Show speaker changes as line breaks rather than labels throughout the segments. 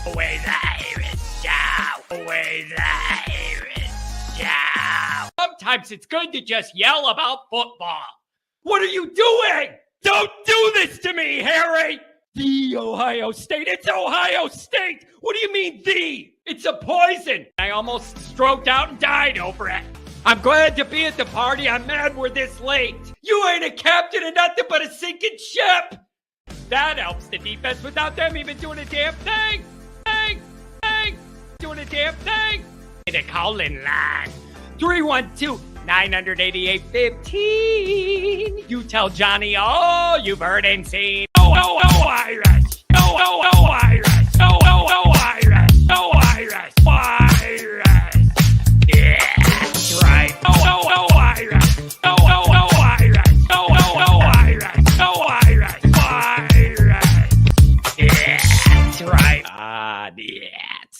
Always Irish show. Always Irish show. Sometimes it's good to just yell about football. What are you doing? Don't do this to me, Harry! The Ohio State. It's Ohio State! What do you mean, the? It's a poison. I almost stroked out and died over it. I'm glad to be at the party. I'm mad we're this late. You ain't a captain of nothing but a sinking ship. That helps the defense without them even doing a damn thing. Doing a damn thing. The call-in line. 312-988-15. You tell Johnny all you've heard and seen. Oh, Irish. Oh, Irish. Oh, Irish. Oh, Irish. Irish. Yeah, that's right. Oh, Irish. Oh, Irish. Oh, Irish. Oh, Irish. Irish. Yeah, that's right.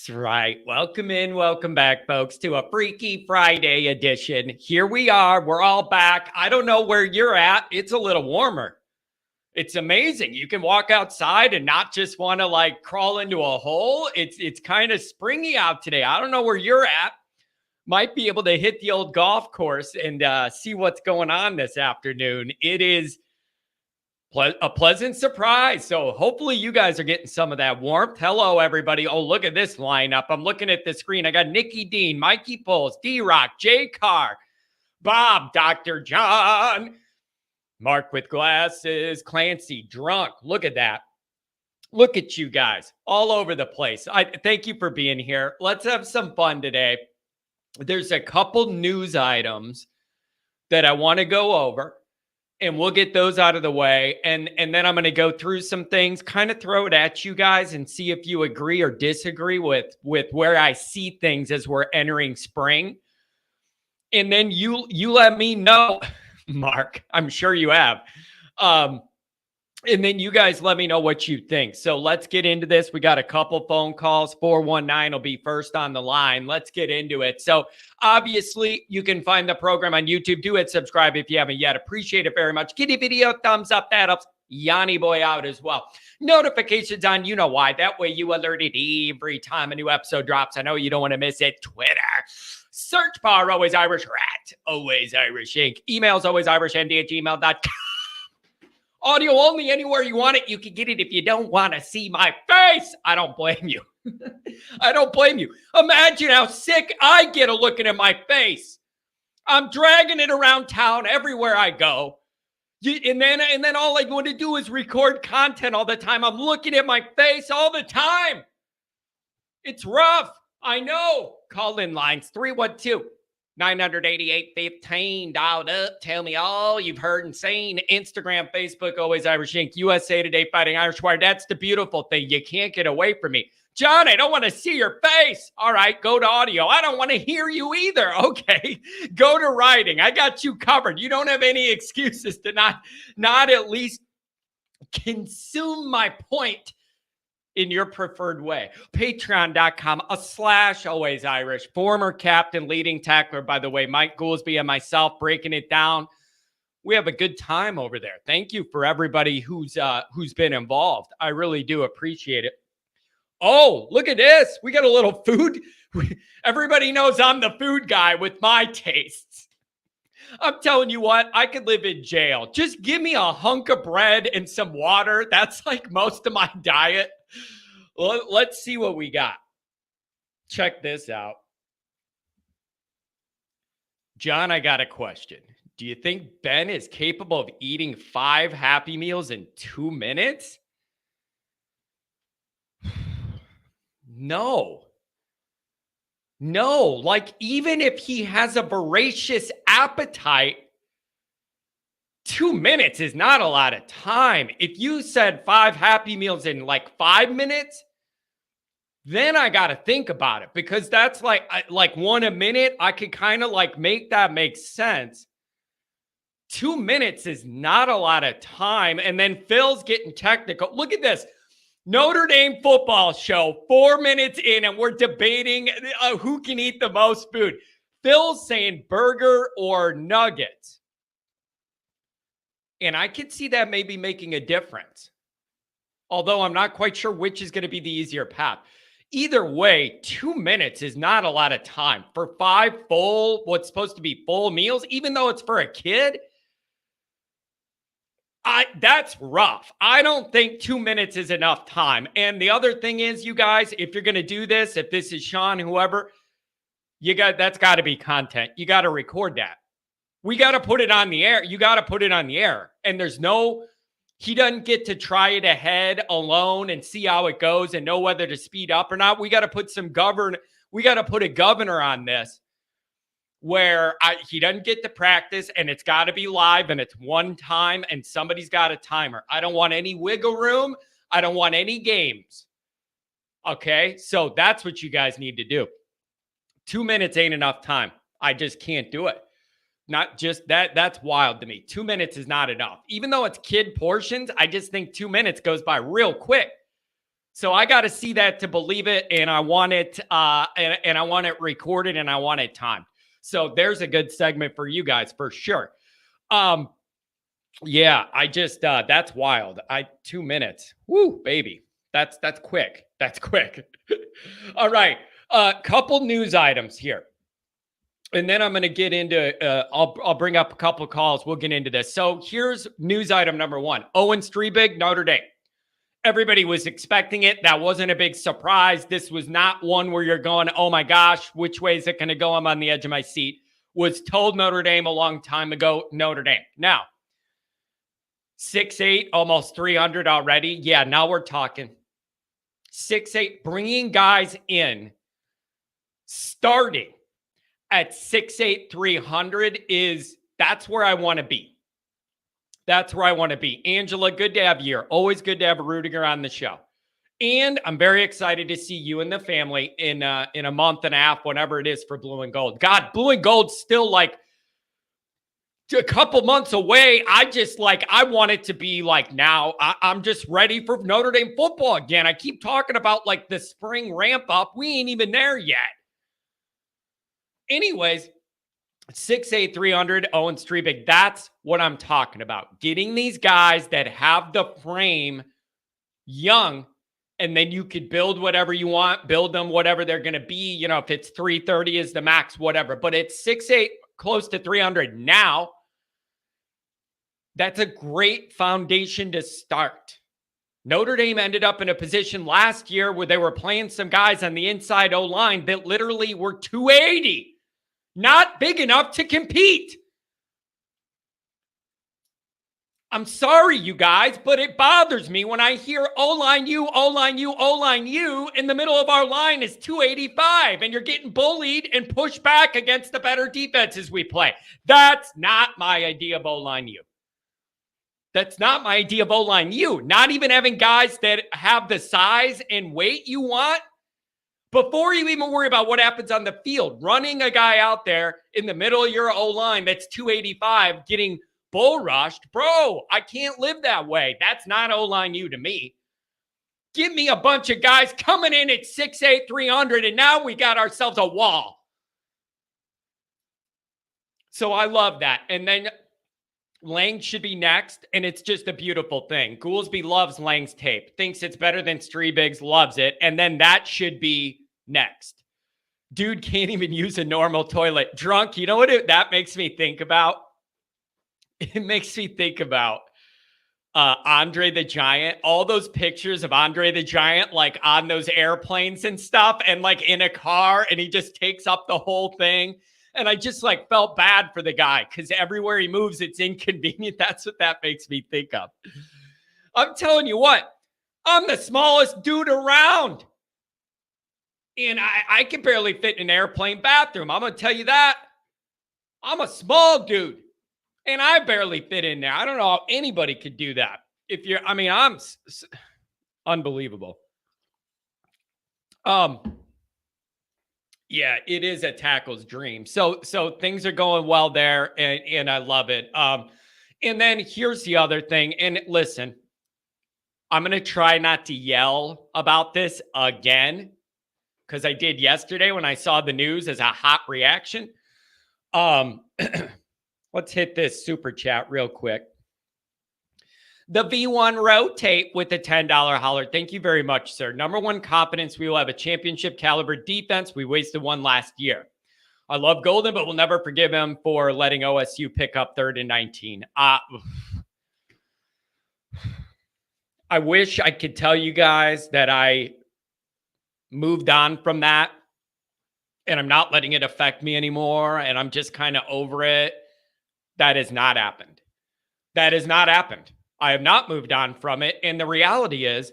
That's right. Welcome in, welcome back, folks, to a Freaky Friday edition. Here we are. We're all back. I don't know where you're at. It's a little warmer. It's amazing. You can walk outside and not just want to like crawl into a hole. It's kind of springy out today. I don't know where you're at. Might be able to hit the old golf course and see what's going on this afternoon. It is a pleasant surprise. So hopefully you guys are getting some of that warmth. Hello, everybody. Oh, look at this lineup. I'm looking at the screen. I got Nikki Dean, Mikey Poles, D-Rock, Jay Carr, Bob, Dr. John, Mark with glasses, Clancy, drunk. Look at that. Look at you guys all over the place. I thank you for being here. Let's have some fun today. There's a couple news items that I want to go over, and we'll get those out of the way. And then I'm going to go through some things, kind of throw it at you guys and see if you agree or disagree with where I see things as we're entering spring. And then you let me know, Mark, I'm sure you have. And then you guys let me know what you think. So let's get into this. We got a couple phone calls. 419 will be first on the line. Let's get into it. So obviously you can find the program on YouTube. Do hit subscribe if you haven't yet. Appreciate it very much. Give the video a thumbs up. That helps Yanni boy out as well. Notifications on, you know why. That way you alerted every time a new episode drops. I know you don't want to miss it. Twitter. Search bar Always Irish Rat. Always Irish Inc. Emails alwaysirishnd@gmail.com. Audio only, anywhere you want it. You can get it if you don't want to see my face. I don't blame you. I don't blame you. Imagine how sick I get of looking at my face. I'm dragging it around town everywhere I go. And then all I want to do is record content all the time. I'm looking at my face all the time. It's rough. I know. Call in lines 312-988-15. Dialed up. Tell me all you've heard and seen. Instagram, Facebook, Always Irish Inc. USA Today, Fighting Irish Wire. That's the beautiful thing. You can't get away from me. John, I don't want to see your face. All right, go to audio. I don't want to hear you either. Okay, go to writing. I got you covered. You don't have any excuses to not at least consume my point in your preferred way. Patreon.com/Always Irish. Former captain, leading tackler, by the way, Mike Goolsby and myself breaking it down. We have a good time over there. Thank you for everybody who's been involved. I really do appreciate it. Oh, look at this. We got a little food. Everybody knows I'm the food guy with my tastes. I'm telling you what, I could live in jail. Just give me a hunk of bread and some water. That's like most of my diet. Let's see what we got. Check this out. John, I got a question. Do you think Ben is capable of eating 5 Happy Meals in 2 minutes? No. Like even if he has a voracious appetite, 2 minutes is not a lot of time. If you said 5 Happy Meals in like 5 minutes, then I got to think about it, because that's like one a minute. I could kind of like make that make sense. 2 minutes is not a lot of time. And then Phil's getting technical. Look at this. Notre Dame football show, 4 minutes in, and we're debating who can eat the most food. Phil's saying burger or nuggets. And I could see that maybe making a difference. Although I'm not quite sure which is going to be the easier path. either way, 2 minutes is not a lot of time for 5 full, what's supposed to be full meals, even though it's for a kid. That's rough. I don't think 2 minutes is enough time. And the other thing is, you guys, if you're going to do this, if this is Sean, whoever, that's got to be content. You got to record that. We got to put it on the air. You got to put it on the air. And he doesn't get to try it ahead alone and see how it goes and know whether to speed up or not. We got to put a governor on this where he doesn't get to practice, and it's got to be live, and it's one time, and somebody's got a timer. I don't want any wiggle room. I don't want any games. Okay? So that's what you guys need to do. 2 minutes ain't enough time. I just can't do it. Not just that. That's wild to me. 2 minutes is not enough. Even though it's kid portions, I just think 2 minutes goes by real quick. So I got to see that to believe it, and I want it, and I want it recorded, and I want it timed. So there's a good segment for you guys for sure. Yeah, I just that's wild. 2 minutes. Woo, baby. That's quick. That's quick. All right. Couple news items here. And then I'm going to get into I'll bring up a couple calls. We'll get into this. So here's news item number 1. Owen Strebig, Notre Dame. Everybody was expecting it. That wasn't a big surprise. This was not one where you're going, oh my gosh, which way is it going to go? I'm on the edge of my seat. Was told Notre Dame a long time ago, Notre Dame. Now, 6'8", almost 300 already. Yeah, now we're talking. 6'8", bringing guys in, starting at 6'8", 300 that's where I want to be. That's where I want to be. Angela, good to have you here. Always good to have Rudiger on the show. And I'm very excited to see you and the family in a month and a half, whenever it is, for Blue and Gold. God, Blue and Gold's still like a couple months away. I want it to be like now. I'm just ready for Notre Dame football again. I keep talking about like the spring ramp up. We ain't even there yet. Anyways, 6'8", 300, Owen Strebig. That's what I'm talking about. Getting these guys that have the frame young, and then you could build whatever you want, build them whatever they're going to be. You know, if it's 330 is the max, whatever. But it's 6'8", close to 300 now. That's a great foundation to start. Notre Dame ended up in a position last year where they were playing some guys on the inside O-line that literally were 280. Not big enough to compete. I'm sorry, you guys, but it bothers me when I hear O-line you, O-line you, O-line you. In the middle of our line is 285, and you're getting bullied and pushed back against the better defenses we play. That's not my idea of O-line you. That's not my idea of O-line you. Not even having guys that have the size and weight you want. Before you even worry about what happens on the field, running a guy out there in the middle of your O-line that's 285 getting bull rushed, bro, I can't live that way. That's not O-line you to me. Give me a bunch of guys coming in at 6'8", 300, and now we got ourselves a wall. So I love that. And then Lang should be next, and it's just a beautiful thing. Goolsby loves Lang's tape, thinks it's better than Strebig's, loves it, and then that should be next. Dude can't even use a normal toilet. Drunk, you know what that makes me think about? It makes me think about Andre the Giant. All those pictures of Andre the Giant, like on those airplanes and stuff, and like in a car, and he just takes up the whole thing. And I just like felt bad for the guy because everywhere he moves, it's inconvenient. That's what that makes me think of. I'm telling you what, I'm the smallest dude around. And I can barely fit in an airplane bathroom. I'm going to tell you that. I'm a small dude. And I barely fit in there. I don't know how anybody could do that. I'm unbelievable. Yeah, it is a tackle's dream. So things are going well there, and I love it. And then here's the other thing. And listen, I'm going to try not to yell about this again, because I did yesterday when I saw the news as a hot reaction. Let's hit this super chat real quick. The V1 rotate with the $10 holler. Thank you very much, sir. Number one confidence. We will have a championship caliber defense. We wasted one last year. I love Golden, but we'll never forgive him for letting OSU pick up 3rd and 19. I wish I could tell you guys that I moved on from that and I'm not letting it affect me anymore and I'm just kind of over it. That has not happened. That has not happened. I have not moved on from it. And the reality is,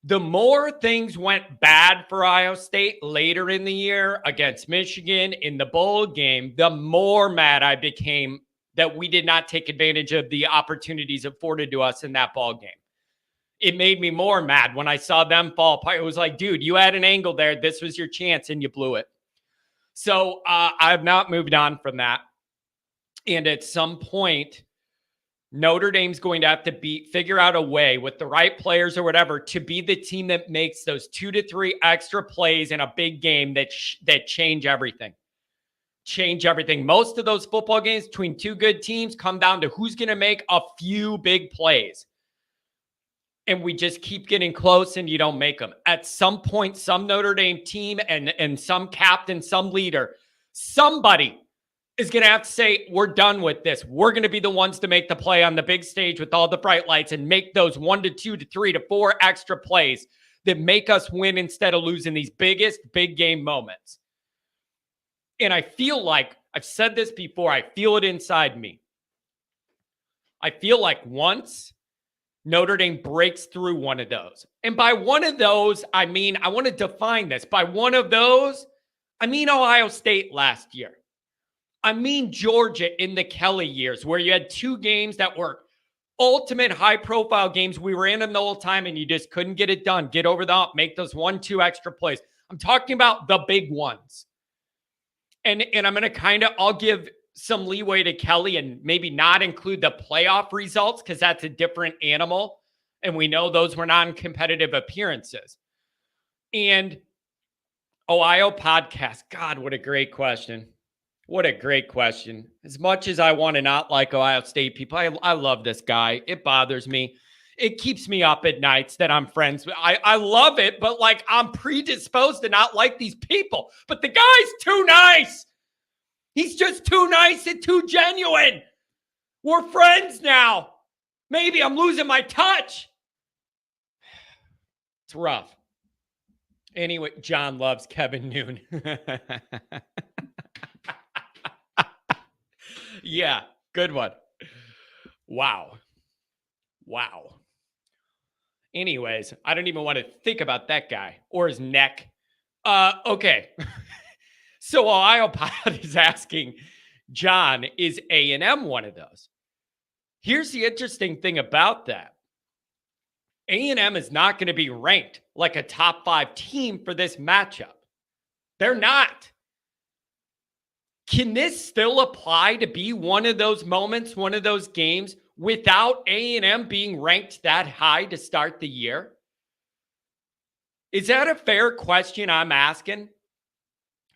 the more things went bad for Ohio State later in the year against Michigan in the bowl game, the more mad I became that we did not take advantage of the opportunities afforded to us in that ball game. It made me more mad when I saw them fall apart. It was like, dude, you had an angle there. This was your chance and you blew it. So I've not moved on from that. And at some point, Notre Dame's going to have to figure out a way with the right players or whatever to be the team that makes those 2 to 3 extra plays in a big game that change everything. Change everything. Most of those football games between two good teams come down to who's going to make a few big plays. And we just keep getting close and you don't make them. At some point, some Notre Dame team and some captain, some leader, somebody is going to have to say, we're done with this. We're going to be the ones to make the play on the big stage with all the bright lights and make those 1 to 2 to 3 to 4 extra plays that make us win instead of losing these biggest big game moments. And I feel like, I've said this before, I feel it inside me. I feel like once Notre Dame breaks through one of those, and by one of those, I mean, I want to define this. By one of those, I mean Ohio State last year. I mean Georgia in the Kelly years where you had 2 games that were ultimate high-profile games. We were in them the whole time and you just couldn't get it done. Get over the hump, make those 1-2 extra plays. I'm talking about the big ones. And I'm going to I'll give some leeway to Kelly and maybe not include the playoff results because that's a different animal. And we know those were non-competitive appearances. And Ohio podcast, God, what a great question. What a great question. As much as I want to not like Ohio State people, I love this guy. It bothers me. It keeps me up at nights that I'm friends with. I love it, but like I'm predisposed to not like these people. But the guy's too nice. He's just too nice and too genuine. We're friends now. Maybe I'm losing my touch. It's rough. Anyway, John loves Kevin Noon. Yeah, good one. Wow. Anyways, I don't even want to think about that guy or his neck. Okay. So Ohio Pod is asking, John, is A&M one of those? Here's the interesting thing about that. A&M is not going to be ranked like a top 5 team for this matchup. They're not. Can this still apply to be one of those moments, one of those games without A&M being ranked that high to start the year? Is that a fair question I'm asking?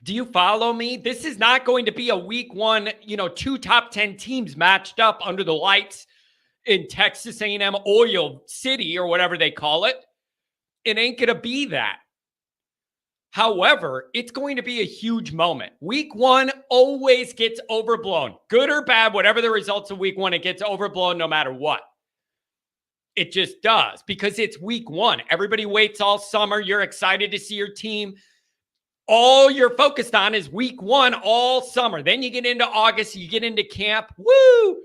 Do you follow me? This is not going to be a week 1, 2 top 10 teams matched up under the lights in Texas A&M Oil City or whatever they call it. It ain't going to be that. However, it's going to be a huge moment. Week 1 always gets overblown. Good or bad, whatever the results of week 1, it gets overblown no matter what. It just does because it's week 1. Everybody waits all summer. You're excited to see your team. All you're focused on is week 1 all summer. Then you get into August, you get into camp. Woo!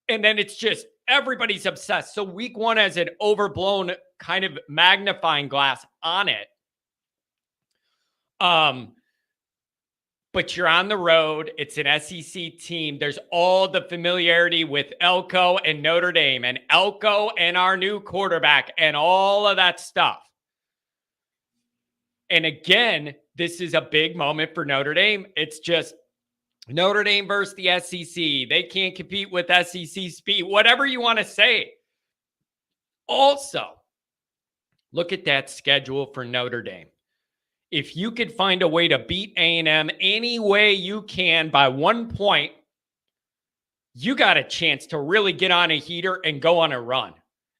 And then it's just everybody's obsessed. So week 1 has an overblown kind of magnifying glass on it. But you're on the road. It's an SEC team. There's all the familiarity with Elko and Notre Dame and Elko and our new quarterback and all of that stuff. And again, this is a big moment for Notre Dame. It's just Notre Dame versus the SEC. They can't compete with SEC speed, whatever you want to say. Also, look at that schedule for Notre Dame. If you could find a way to beat A&M any way you can by 1 point, you got a chance to really get on a heater and go on a run.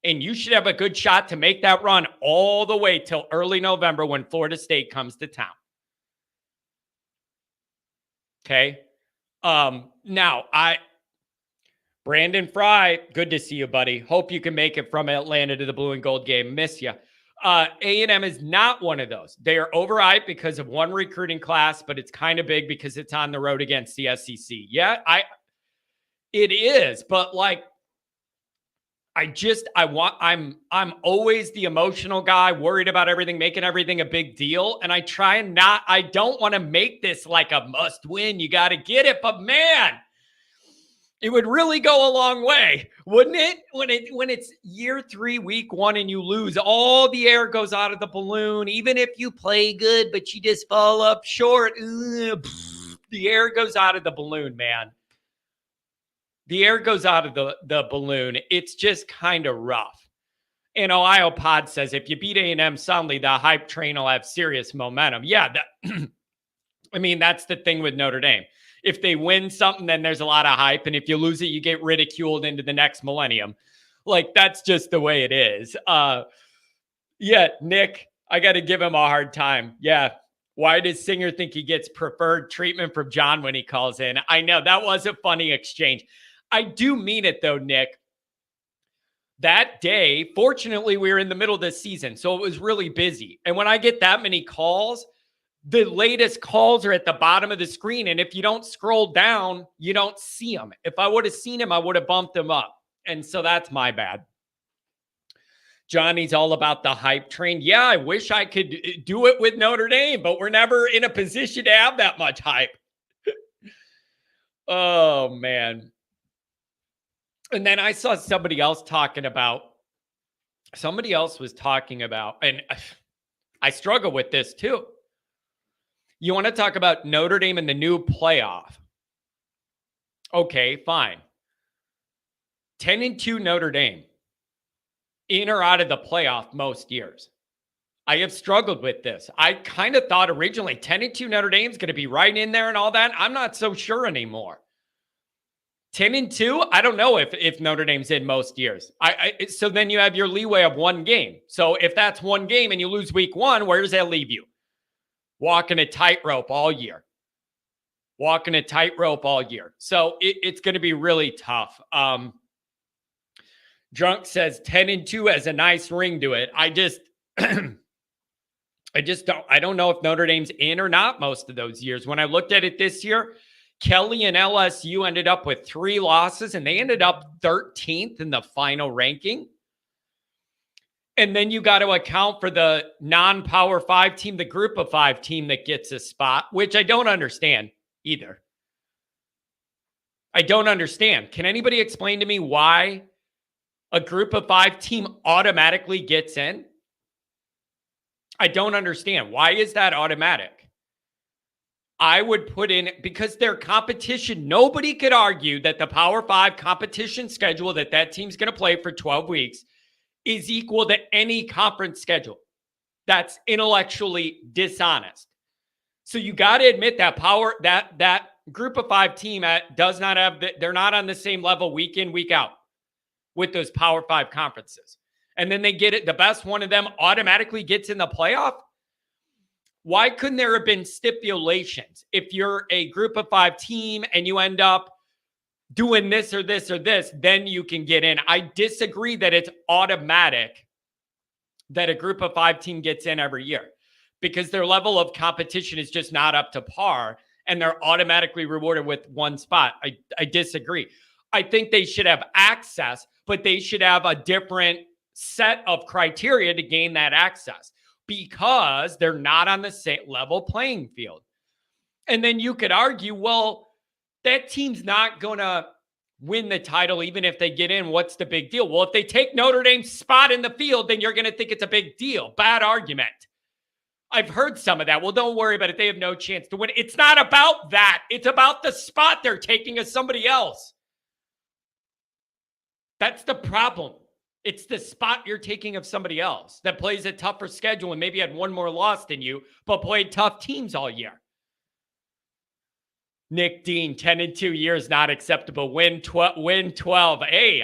And you should have a good shot to make that run all the way till early November when Florida State comes to town. Okay. Now, Brandon Fry, good to see you, buddy. Hope you can make it from Atlanta to the blue and gold game. Miss you. A&M is not one of those. They are overhyped because of one recruiting class, but it's kind of big because it's on the road against the SEC. Yeah, it is, but like, I'm always the emotional guy, worried about everything, making everything a big deal. And I don't want to make this like a must win. You got to get it. But man, it would really go a long way, wouldn't it? When it's year 3, week 1, and you lose, all the air goes out of the balloon. Even if you play good, but you just fall up short, the air goes out of the balloon, man. The air goes out of the balloon. It's just kind of rough. And Ohio Pod says, if you beat A&M suddenly, the hype train will have serious momentum. Yeah, I mean, that's the thing with Notre Dame. If they win something, then there's a lot of hype. And if you lose it, you get ridiculed into the next millennium. Like, that's just the way it is. Yeah, Nick, I got to give him a hard time. Yeah. Why does Singer think he gets preferred treatment from John when he calls in? I know, that was a funny exchange. I do mean it, though, Nick. That day, fortunately, we were in the middle of the season, so it was really busy. And when I get that many calls, the latest calls are at the bottom of the screen. And if you don't scroll down, you don't see them. If I would have seen him, I would have bumped him up. And so that's my bad. Johnny's all about the hype train. Yeah, I wish I could do it with Notre Dame, but we're never in a position to have that much hype. Oh, man. And then I saw somebody else was talking about, and I struggle with this too. You want to talk about Notre Dame and the new playoff? Okay, fine. 10-2 Notre Dame, in or out of the playoff most years. I have struggled with this. I kind of thought originally 10-2 Notre Dame is going to be right in there and all that. I'm not so sure anymore. 10-2, I don't know if Notre Dame's in most years. So then you have your leeway of one game. So if that's one game and you lose week 1, where does that leave you? Walking a tightrope all year. So it's going to be really tough. Drunk says 10-2 has a nice ring to it. I don't know if Notre Dame's in or not most of those years. When I looked at it this year, Kelly and LSU ended up with 3 losses, and they ended up 13th in the final ranking. And then you got to account for the non-Power 5 team, the Group of 5 team that gets a spot, which I don't understand either. I don't understand. Can anybody explain to me why a Group of 5 team automatically gets in? I don't understand. Why is that automatic? I would put in, because their competition, nobody could argue that the Power 5 competition schedule that team's going to play for 12 weeks is equal to any conference schedule. That's intellectually dishonest. So you got to admit that that Group of 5 team does not have, they're not on the same level week in, week out with those Power 5 conferences. And then they get it, the best one of them automatically gets in the playoff. Why couldn't there have been stipulations? If you're a Group of 5 team and you end up doing this or this or this, then you can get in. I disagree that it's automatic that a Group of 5 team gets in every year, because their level of competition is just not up to par and they're automatically rewarded with one spot. I disagree. I think they should have access, but they should have a different set of criteria to gain that access, because they're not on the same level playing field. And then you could argue, well, that team's not going to win the title even if they get in. What's the big deal? Well, if they take Notre Dame's spot in the field, then you're going to think it's a big deal. Bad argument. I've heard some of that. Well, don't worry about it. They have no chance to win. It's not about that. It's about the spot they're taking as somebody else. That's the problem. It's the spot you're taking of somebody else that plays a tougher schedule and maybe had one more loss than you, but played tough teams all year. Nick Dean, 10-2 years not acceptable. Win 12. Hey,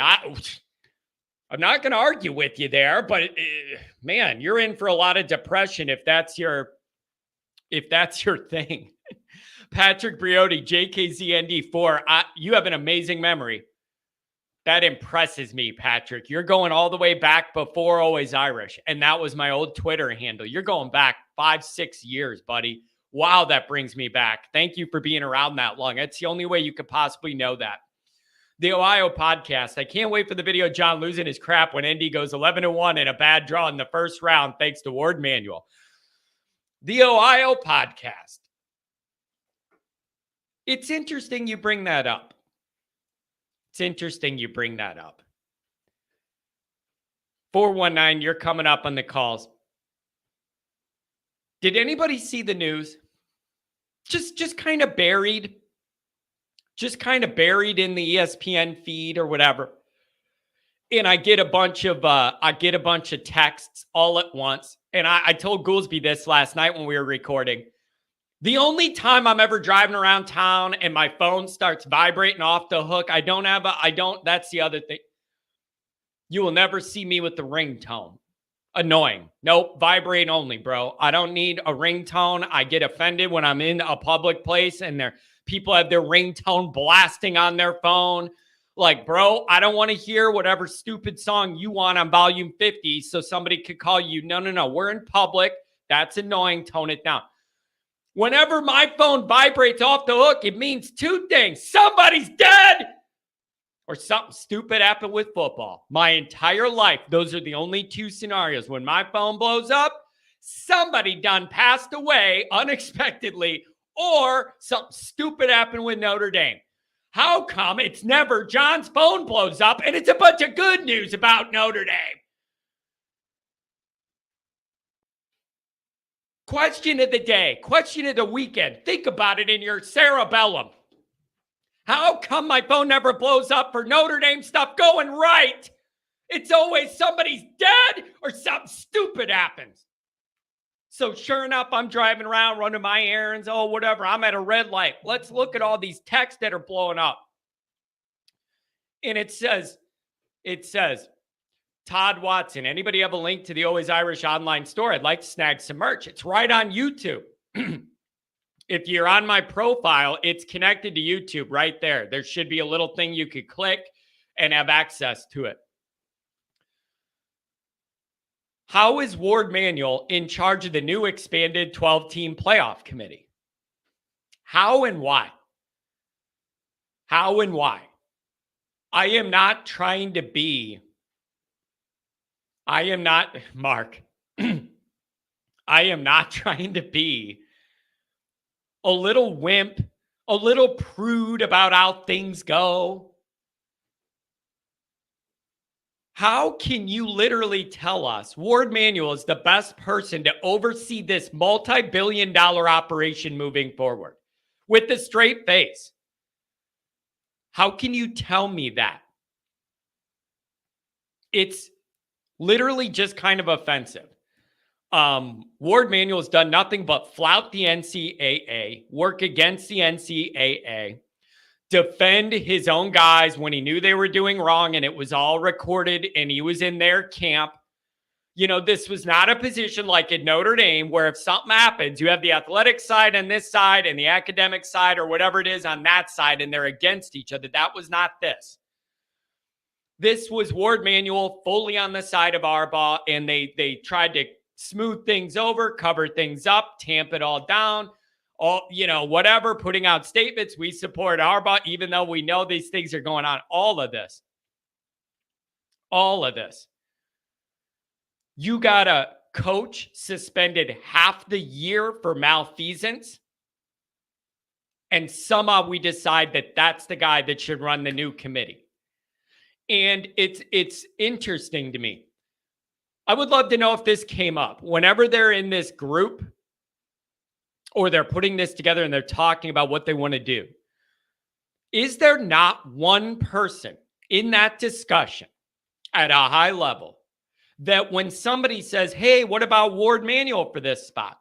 I'm not going to argue with you there, but man, you're in for a lot of depression if that's your thing. Patrick Briotti, JKZND4, you have an amazing memory. That impresses me, Patrick. You're going all the way back before Always Irish, and that was my old Twitter handle. You're going back 5-6 years, buddy. Wow, that brings me back. Thank you for being around that long. That's the only way you could possibly know that. The Ohio podcast. I can't wait for the video of John losing his crap when Indy goes 11-1 in a bad draw in the first round, thanks to Ward Manuel. The Ohio podcast. It's interesting you bring that up. It's interesting you bring that up. 419, you're coming up on the calls. Did anybody see the news? Just kind of buried. Just kind of buried in the ESPN feed or whatever. And I get a bunch of texts all at once. And I told Goolsby this last night when we were recording. The only time I'm ever driving around town and my phone starts vibrating off the hook, that's the other thing. You will never see me with the ringtone. Annoying. Nope, vibrate only, bro. I don't need a ringtone. I get offended when I'm in a public place and people have their ringtone blasting on their phone. Like, bro, I don't want to hear whatever stupid song you want on volume 50 so somebody could call you. No. We're in public. That's annoying. Tone it down. Whenever my phone vibrates off the hook, it means two things. Somebody's dead or something stupid happened with football. My entire life, those are the only two scenarios. When my phone blows up, somebody done passed away unexpectedly or something stupid happened with Notre Dame. How come it's never John's phone blows up and it's a bunch of good news about Notre Dame? Question of the day, question of the weekend. Think about it in your cerebellum. How come my phone never blows up for Notre Dame stuff going right? It's always somebody's dead or something stupid happens. So sure enough, I'm driving around, running my errands, whatever. I'm at a red light. Let's look at all these texts that are blowing up. And it says, Todd Watson, anybody have a link to the Always Irish online store? I'd like to snag some merch. It's right on YouTube. If you're on my profile, it's connected to YouTube right there. There should be a little thing you could click and have access to it. How is Ward Manuel in charge of the new expanded 12-team playoff committee? How and why? How and why? I am not trying to be... Mark, I am not trying to be a little wimp, a little prude about how things go. How can you literally tell us Ward Manuel is the best person to oversee this multi-billion-dollar operation moving forward with a straight face? How can you tell me that? It's literally just kind of offensive. Ward Manuel has done nothing but flout the NCAA, work against the NCAA, defend his own guys when he knew they were doing wrong and it was all recorded and he was in their camp. You know, this was not a position like at Notre Dame where if something happens, you have the athletic side on this side and the academic side or whatever it is on that side and they're against each other. That was not this. This was Ward Manuel fully on the side of Harbaugh, and they tried to smooth things over, cover things up, tamp it all down, whatever, putting out statements. We support Harbaugh, even though we know these things are going on. All of this. You got a coach suspended half the year for malfeasance, and somehow we decide that that's the guy that should run the new committee. And it's interesting to me. I would love to know if this came up. Whenever they're in this group or they're putting this together and they're talking about what they want to do, is there not one person in that discussion at a high level that when somebody says, hey, what about Ward Manuel for this spot?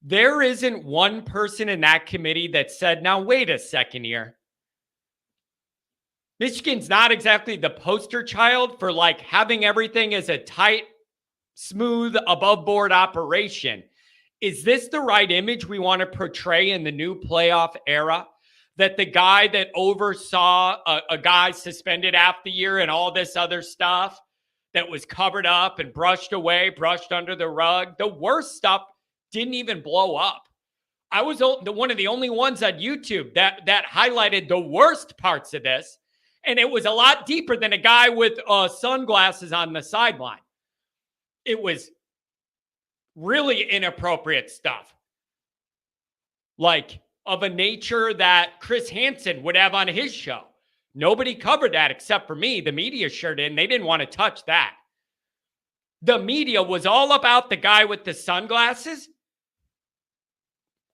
There isn't one person in that committee that said, now, wait a second here. Michigan's not exactly the poster child for like having everything as a tight, smooth, above board operation. Is this the right image we want to portray in the new playoff era? That the guy that oversaw a guy suspended half the year and all this other stuff that was covered up and brushed away, brushed under the rug, the worst stuff didn't even blow up. I was one of the only ones on YouTube that highlighted the worst parts of this. And it was a lot deeper than a guy with sunglasses on the sideline. It was really inappropriate stuff. Like of a nature that Chris Hansen would have on his show. Nobody covered that except for me. The media sure did, and they didn't want to touch that. The media was all about the guy with the sunglasses.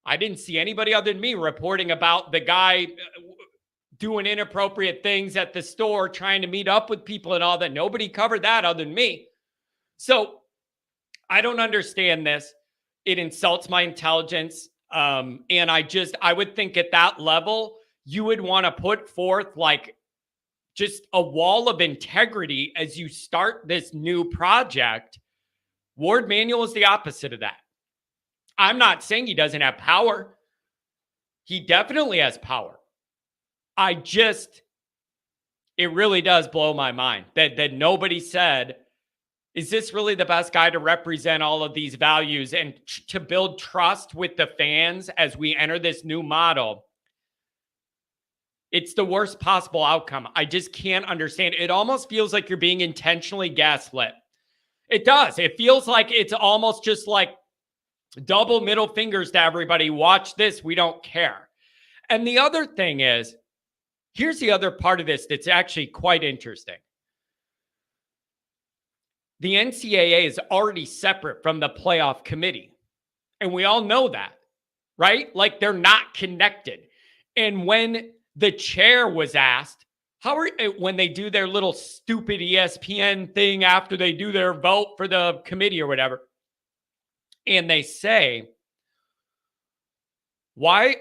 I didn't see anybody other than me reporting about the guy doing inappropriate things at the store, trying to meet up with people and all that. Nobody covered that other than me. So I don't understand this. It insults my intelligence. And I would think at that level, you would want to put forth like just a wall of integrity as you start this new project. Ward Manuel is the opposite of that. I'm not saying he doesn't have power. He definitely has power. It really does blow my mind that nobody said, is this really the best guy to represent all of these values and to build trust with the fans as we enter this new model? It's the worst possible outcome. I just can't understand. It almost feels like you're being intentionally gaslit. It does. It feels like it's almost just like double middle fingers to everybody. Watch this. We don't care. And the other thing is, here's the other part of this that's actually quite interesting. The NCAA is already separate from the playoff committee. And we all know that, right? Like they're not connected. And when the chair was asked, when they do their little stupid ESPN thing after they do their vote for the committee or whatever, and they say, why,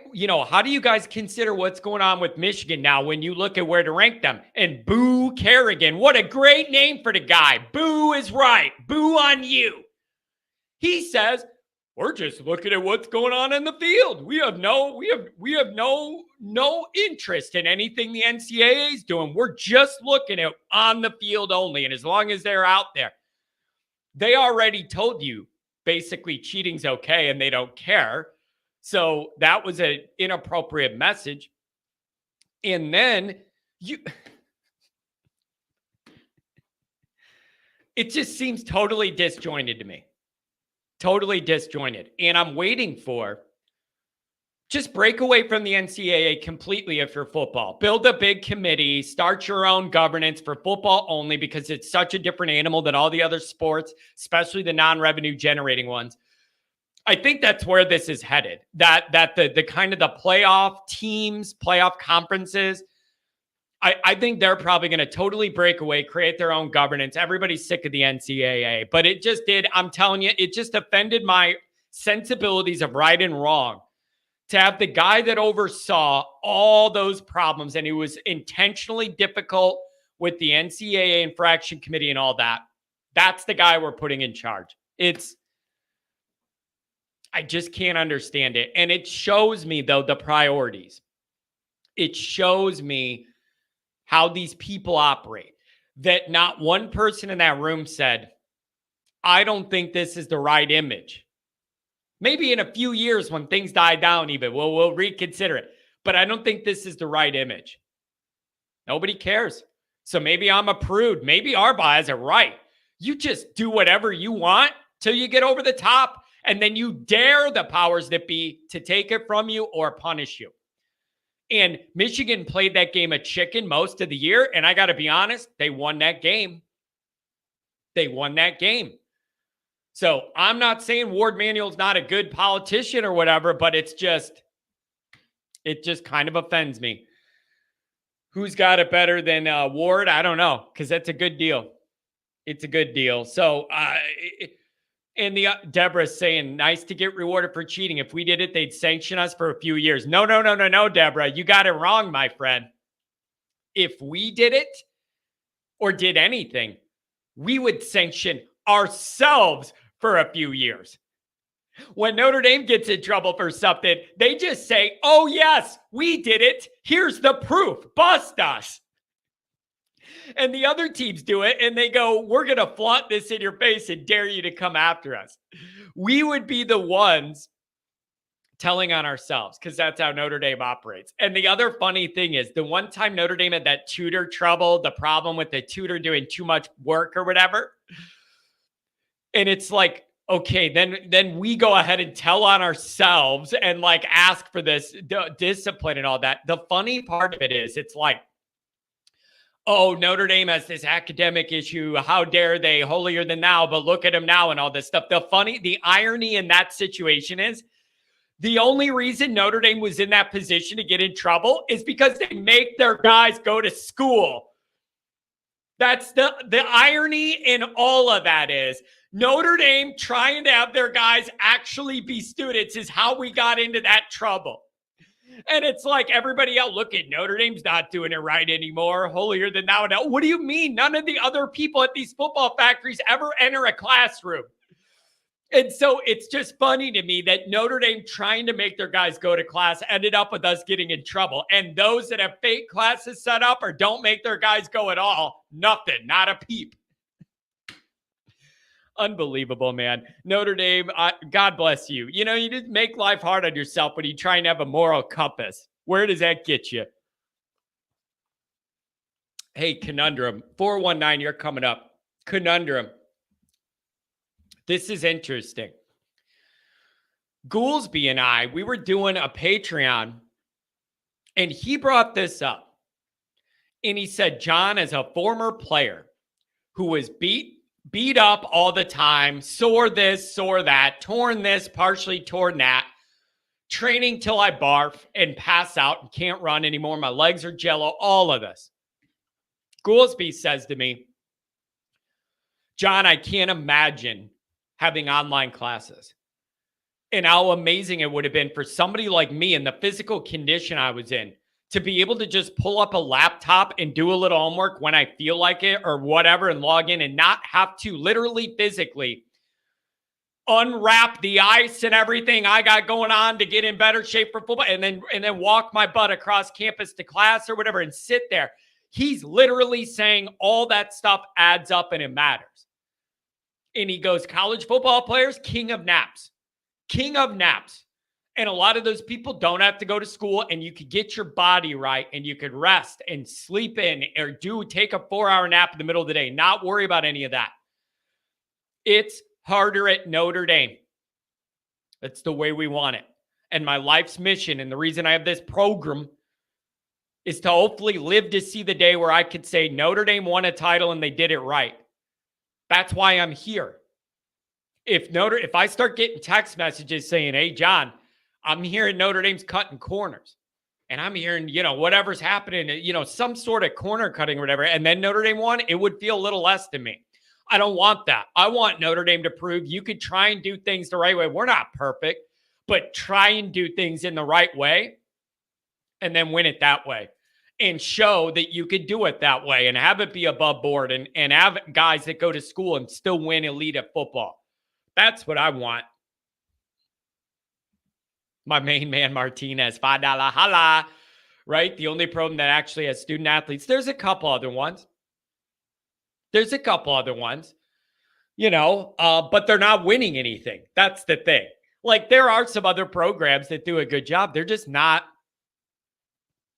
how do you guys consider what's going on with Michigan now when you look at where to rank them? And Boo Kerrigan, what a great name for the guy. Boo is right. Boo on you. He says, we're just looking at what's going on in the field. We have no interest in anything the NCAA is doing. We're just looking at on the field only. And as long as they're out there, they already told you basically cheating's okay and they don't care. So that was an inappropriate message. And then it just seems totally disjointed to me. Totally disjointed. And I'm waiting for just break away from the NCAA completely if you're football. Build a big committee, start your own governance for football only because it's such a different animal than all the other sports, especially the non-revenue generating ones. I think that's where this is headed. That the kind of the playoff teams, playoff conferences, I think they're probably going to totally break away, create their own governance. Everybody's sick of the NCAA, but it just did. I'm telling you, it just offended my sensibilities of right and wrong to have the guy that oversaw all those problems, and he was intentionally difficult with the NCAA infraction committee and all that. That's the guy we're putting in charge. I just can't understand it. And it shows me, though, the priorities. It shows me how these people operate. That not one person in that room said, I don't think this is the right image. Maybe in a few years when things die down even, we'll reconsider it. But I don't think this is the right image. Nobody cares. So maybe I'm a prude. Maybe Arbaugh has it right. You just do whatever you want till you get over the top. And then you dare the powers that be to take it from you or punish you. And Michigan played that game of chicken most of the year. And I got to be honest, they won that game. They won that game. So I'm not saying Ward Manuel's not a good politician or whatever, but it just kind of offends me. Who's got it better than Ward? I don't know, because that's a good deal. It's a good deal. So, and Deborah's saying, nice to get rewarded for cheating. If we did it, they'd sanction us for a few years. No, Deborah. You got it wrong, my friend. if we did it or did anything, we would sanction ourselves for a few years. When Notre Dame gets in trouble for something, they just say, oh, yes, we did it. Here's the proof. Bust us. And the other teams do it, and they go, we're going to flaunt this in your face and dare you to come after us. We would be the ones telling on ourselves, because that's how Notre Dame operates. And the other funny thing is, the one time Notre Dame had that tutor trouble, the problem with the tutor doing too much work or whatever, and it's like, okay, then we go ahead and tell on ourselves and like ask for this discipline and all that. The funny part of it is, it's like, oh, Notre Dame has this academic issue. How dare they? Holier than thou, but look at them now and all this stuff. The irony in that situation is, the only reason Notre Dame was in that position to get in trouble is because they make their guys go to school. That's the irony in all of that is, Notre Dame trying to have their guys actually be students is how we got into that trouble. And it's like everybody else, look at Notre Dame's not doing it right anymore. Holier than thou. What do you mean? None of the other people at these football factories ever enter a classroom. And so it's just funny to me that Notre Dame trying to make their guys go to class ended up with us getting in trouble. And those that have fake classes set up or don't make their guys go at all, nothing, not a peep. Unbelievable, man. Notre Dame, God bless you. You know, you just make life hard on yourself when you try and have a moral compass. Where does that get you? Hey, Conundrum, 419, you're coming up. Conundrum. This is interesting. Goolsby and I, we were doing a Patreon, and he brought this up. And he said, John, as a former player who was beat up all the time, sore this, sore that, torn this, partially torn that, training till I barf and pass out and can't run anymore. My legs are jello, all of this. Goolsby says to me, John, I can't imagine having online classes and how amazing it would have been for somebody like me in the physical condition I was in to be able to just pull up a laptop and do a little homework when I feel like it or whatever and log in and not have to literally physically unwrap the ice and everything I got going on to get in better shape for football and then walk my butt across campus to class or whatever and sit there. He's literally saying all that stuff adds up and it matters. And he goes, college football players, king of naps. King of naps. And a lot of those people don't have to go to school and you could get your body right and you could rest and sleep in or take a 4-hour nap in the middle of the day. Not worry about any of that. It's harder at Notre Dame. That's the way we want it. And my life's mission and the reason I have this program is to hopefully live to see the day where I could say Notre Dame won a title and they did it right. That's why I'm here. If I start getting text messages saying, hey, John, I'm hearing Notre Dame's cutting corners and I'm hearing, whatever's happening, some sort of corner cutting or whatever, and then Notre Dame won, it would feel a little less to me. I don't want that. I want Notre Dame to prove you could try and do things the right way. We're not perfect, but try and do things in the right way and then win it that way and show that you could do it that way and have it be above board and have guys that go to school and still win elite at football. That's what I want. My main man, Martinez, $5 holla, right? The only program that actually has student athletes. There's a couple other ones. But they're not winning anything. That's the thing. Like, there are some other programs that do a good job. They're just not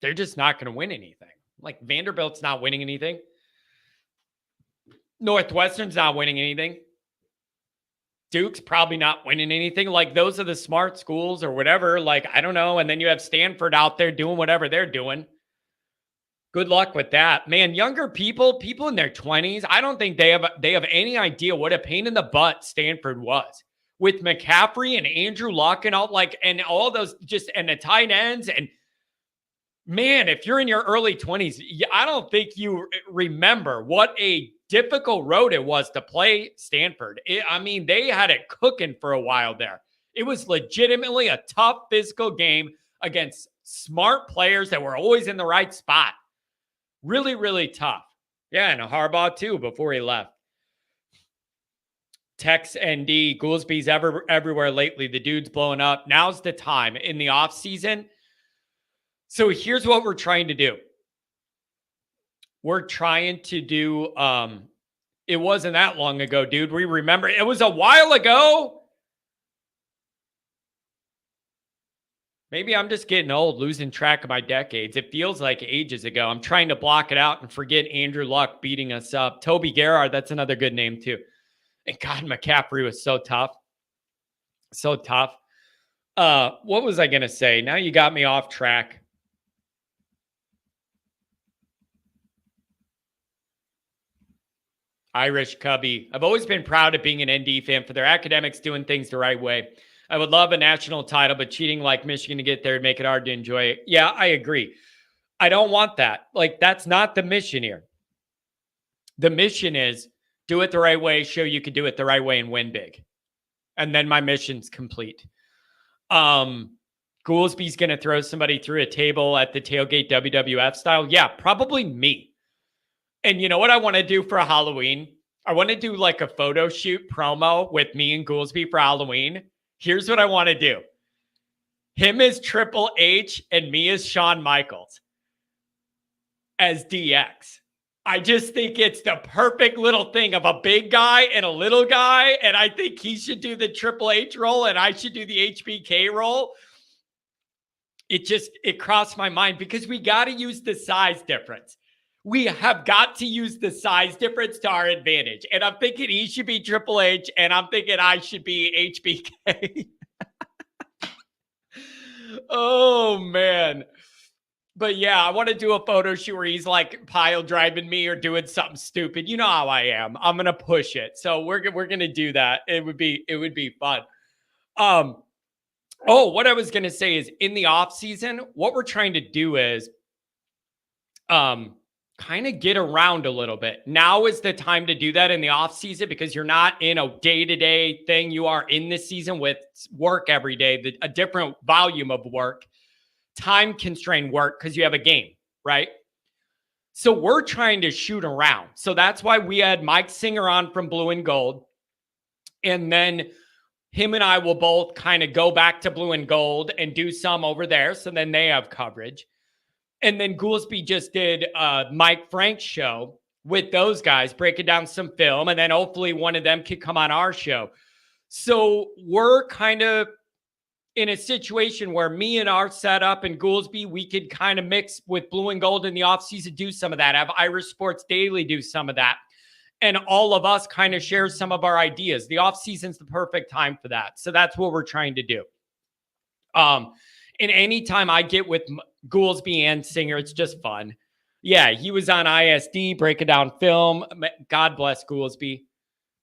going to win anything. Like, Vanderbilt's not winning anything. Northwestern's not winning anything. Duke's probably not winning anything. Like, those are the smart schools or whatever. Like, I don't know. And then you have Stanford out there doing whatever they're doing. Good luck with that. Man, younger people in their 20s, I don't think they have any idea what a pain in the butt Stanford was. With McCaffrey and Andrew Luck and all those and the tight ends. And man, if you're in your early 20s, I don't think you remember what a difficult road it was to play Stanford. They had it cooking for a while there. It was legitimately a tough physical game against smart players that were always in the right spot. Really, really tough. Yeah, and Harbaugh too before he left. Tex ND, Goolsby's everywhere lately. The dude's blowing up. Now's the time in the off season. So here's what we're trying to do. We're trying to do, it wasn't that long ago, dude. We remember it was a while ago. Maybe I'm just getting old, losing track of my decades. It feels like ages ago. I'm trying to block it out and forget Andrew Luck beating us up. Toby Gerhard, that's another good name too. And God, McCaffrey was so tough. So tough. What was I going to say? Now you got me off track. Irish Cubby. I've always been proud of being an ND fan for their academics doing things the right way. I would love a national title, but cheating like Michigan to get there would make it hard to enjoy it. Yeah, I agree. I don't want that. Like, that's not the mission here. The mission is do it the right way, show you can do it the right way, and win big. And then my mission's complete. Goolsby's going to throw somebody through a table at the tailgate WWF style. Yeah, probably me. And you know what I want to do for Halloween? I want to do like a photo shoot promo with me and Goolsby for Halloween. Here's what I want to do. Him as Triple H and me as Shawn Michaels as DX. I just think it's the perfect little thing of a big guy and a little guy. And I think he should do the Triple H role and I should do the HBK role. It crossed my mind because we got to use the size difference. We have got to use the size difference to our advantage. And I'm thinking he should be Triple H and I'm thinking I should be HBK. Oh, man. But yeah, I want to do a photo shoot where he's like pile driving me or doing something stupid. You know how I am. I'm going to push it. So we're going to do that. It would be fun. What I was going to say is in the off season, what we're trying to do is kind of get around a little bit. Now is the time to do that in the off season because you're not in a day-to-day thing. You are in this season with work every day, a different volume of work. Time constrained work because you have a game, right? So we're trying to shoot around. So that's why we had Mike Singer on from Blue and Gold. And then him and I will both kind of go back to Blue and Gold and do some over there. So then they have coverage. And then Goolsby just did Mike Frank's show with those guys, breaking down some film. And then hopefully one of them could come on our show. So we're kind of in a situation where me and our setup and Goolsby, we could kind of mix with Blue and Gold in the offseason, do some of that, have Irish Sports Daily do some of that. And all of us kind of share some of our ideas. The offseason's the perfect time for that. So that's what we're trying to do. And anytime I get with Goolsby and Singer, it's just fun. Yeah, he was on ISD breaking down film. God bless Goolsby.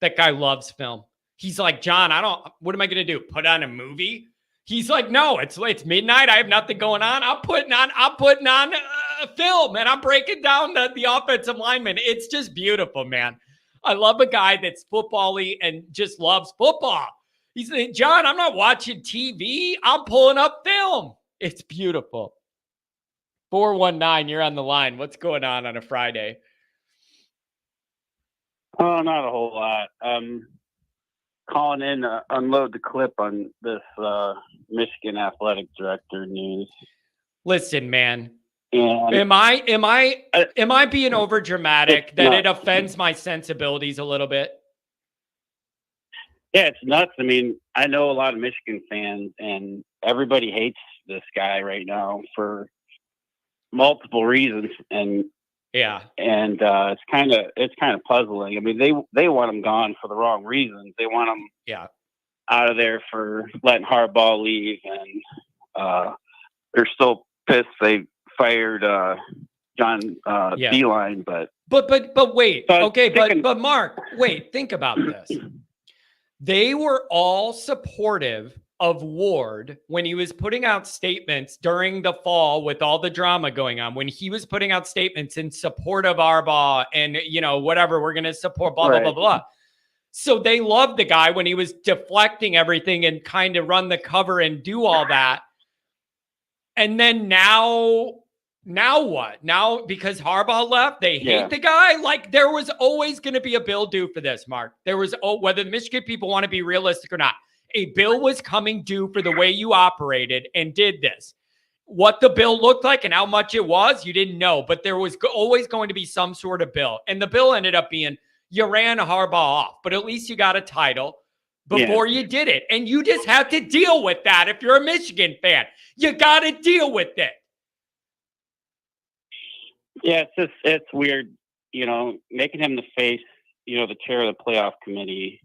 That guy loves film. He's like, John, what am I going to do? Put on a movie? He's like, no, it's midnight. I have nothing going on. I'm putting on film and I'm breaking down the offensive lineman. It's just beautiful, man. I love a guy that's football-y and just loves football. He's like, John, I'm not watching TV. I'm pulling up film. It's beautiful. 419, you're on the line. What's going on a Friday?
Oh, not a whole lot. Calling in to unload the clip on this Michigan athletic director news.
Listen, man.
And
am I being over dramatic that it offends my sensibilities a little bit?
Yeah, it's nuts. I mean, I know a lot of Michigan fans, and everybody hates this guy right now for multiple reasons. And
yeah,
and it's kind of puzzling. I mean, they want him gone for the wrong reasons. They want him out of there for letting Harbaugh leave, and they're still pissed they fired John Beeline. But
wait, okay, but Mark, wait, think about this. They were all supportive of Ward when he was putting out statements during the fall with all the drama going on, when he was putting out statements in support of Harbaugh and, whatever, we're going to support blah, blah, blah, blah. So they loved the guy when he was deflecting everything and kind of run the cover and do all that. And then now Now what? Now, because Harbaugh left, they hate the guy? Like, there was always going to be a bill due for this, Mark. There was, whether the Michigan people want to be realistic or not, a bill was coming due for the way you operated and did this. What the bill looked like and how much it was, you didn't know. But there was always going to be some sort of bill. And the bill ended up being, you ran Harbaugh off, but at least you got a title before you did it. And you just had to deal with that if you're a Michigan fan. You got to deal with it.
Yeah, it's weird, making him the face, the chair of the playoff committee.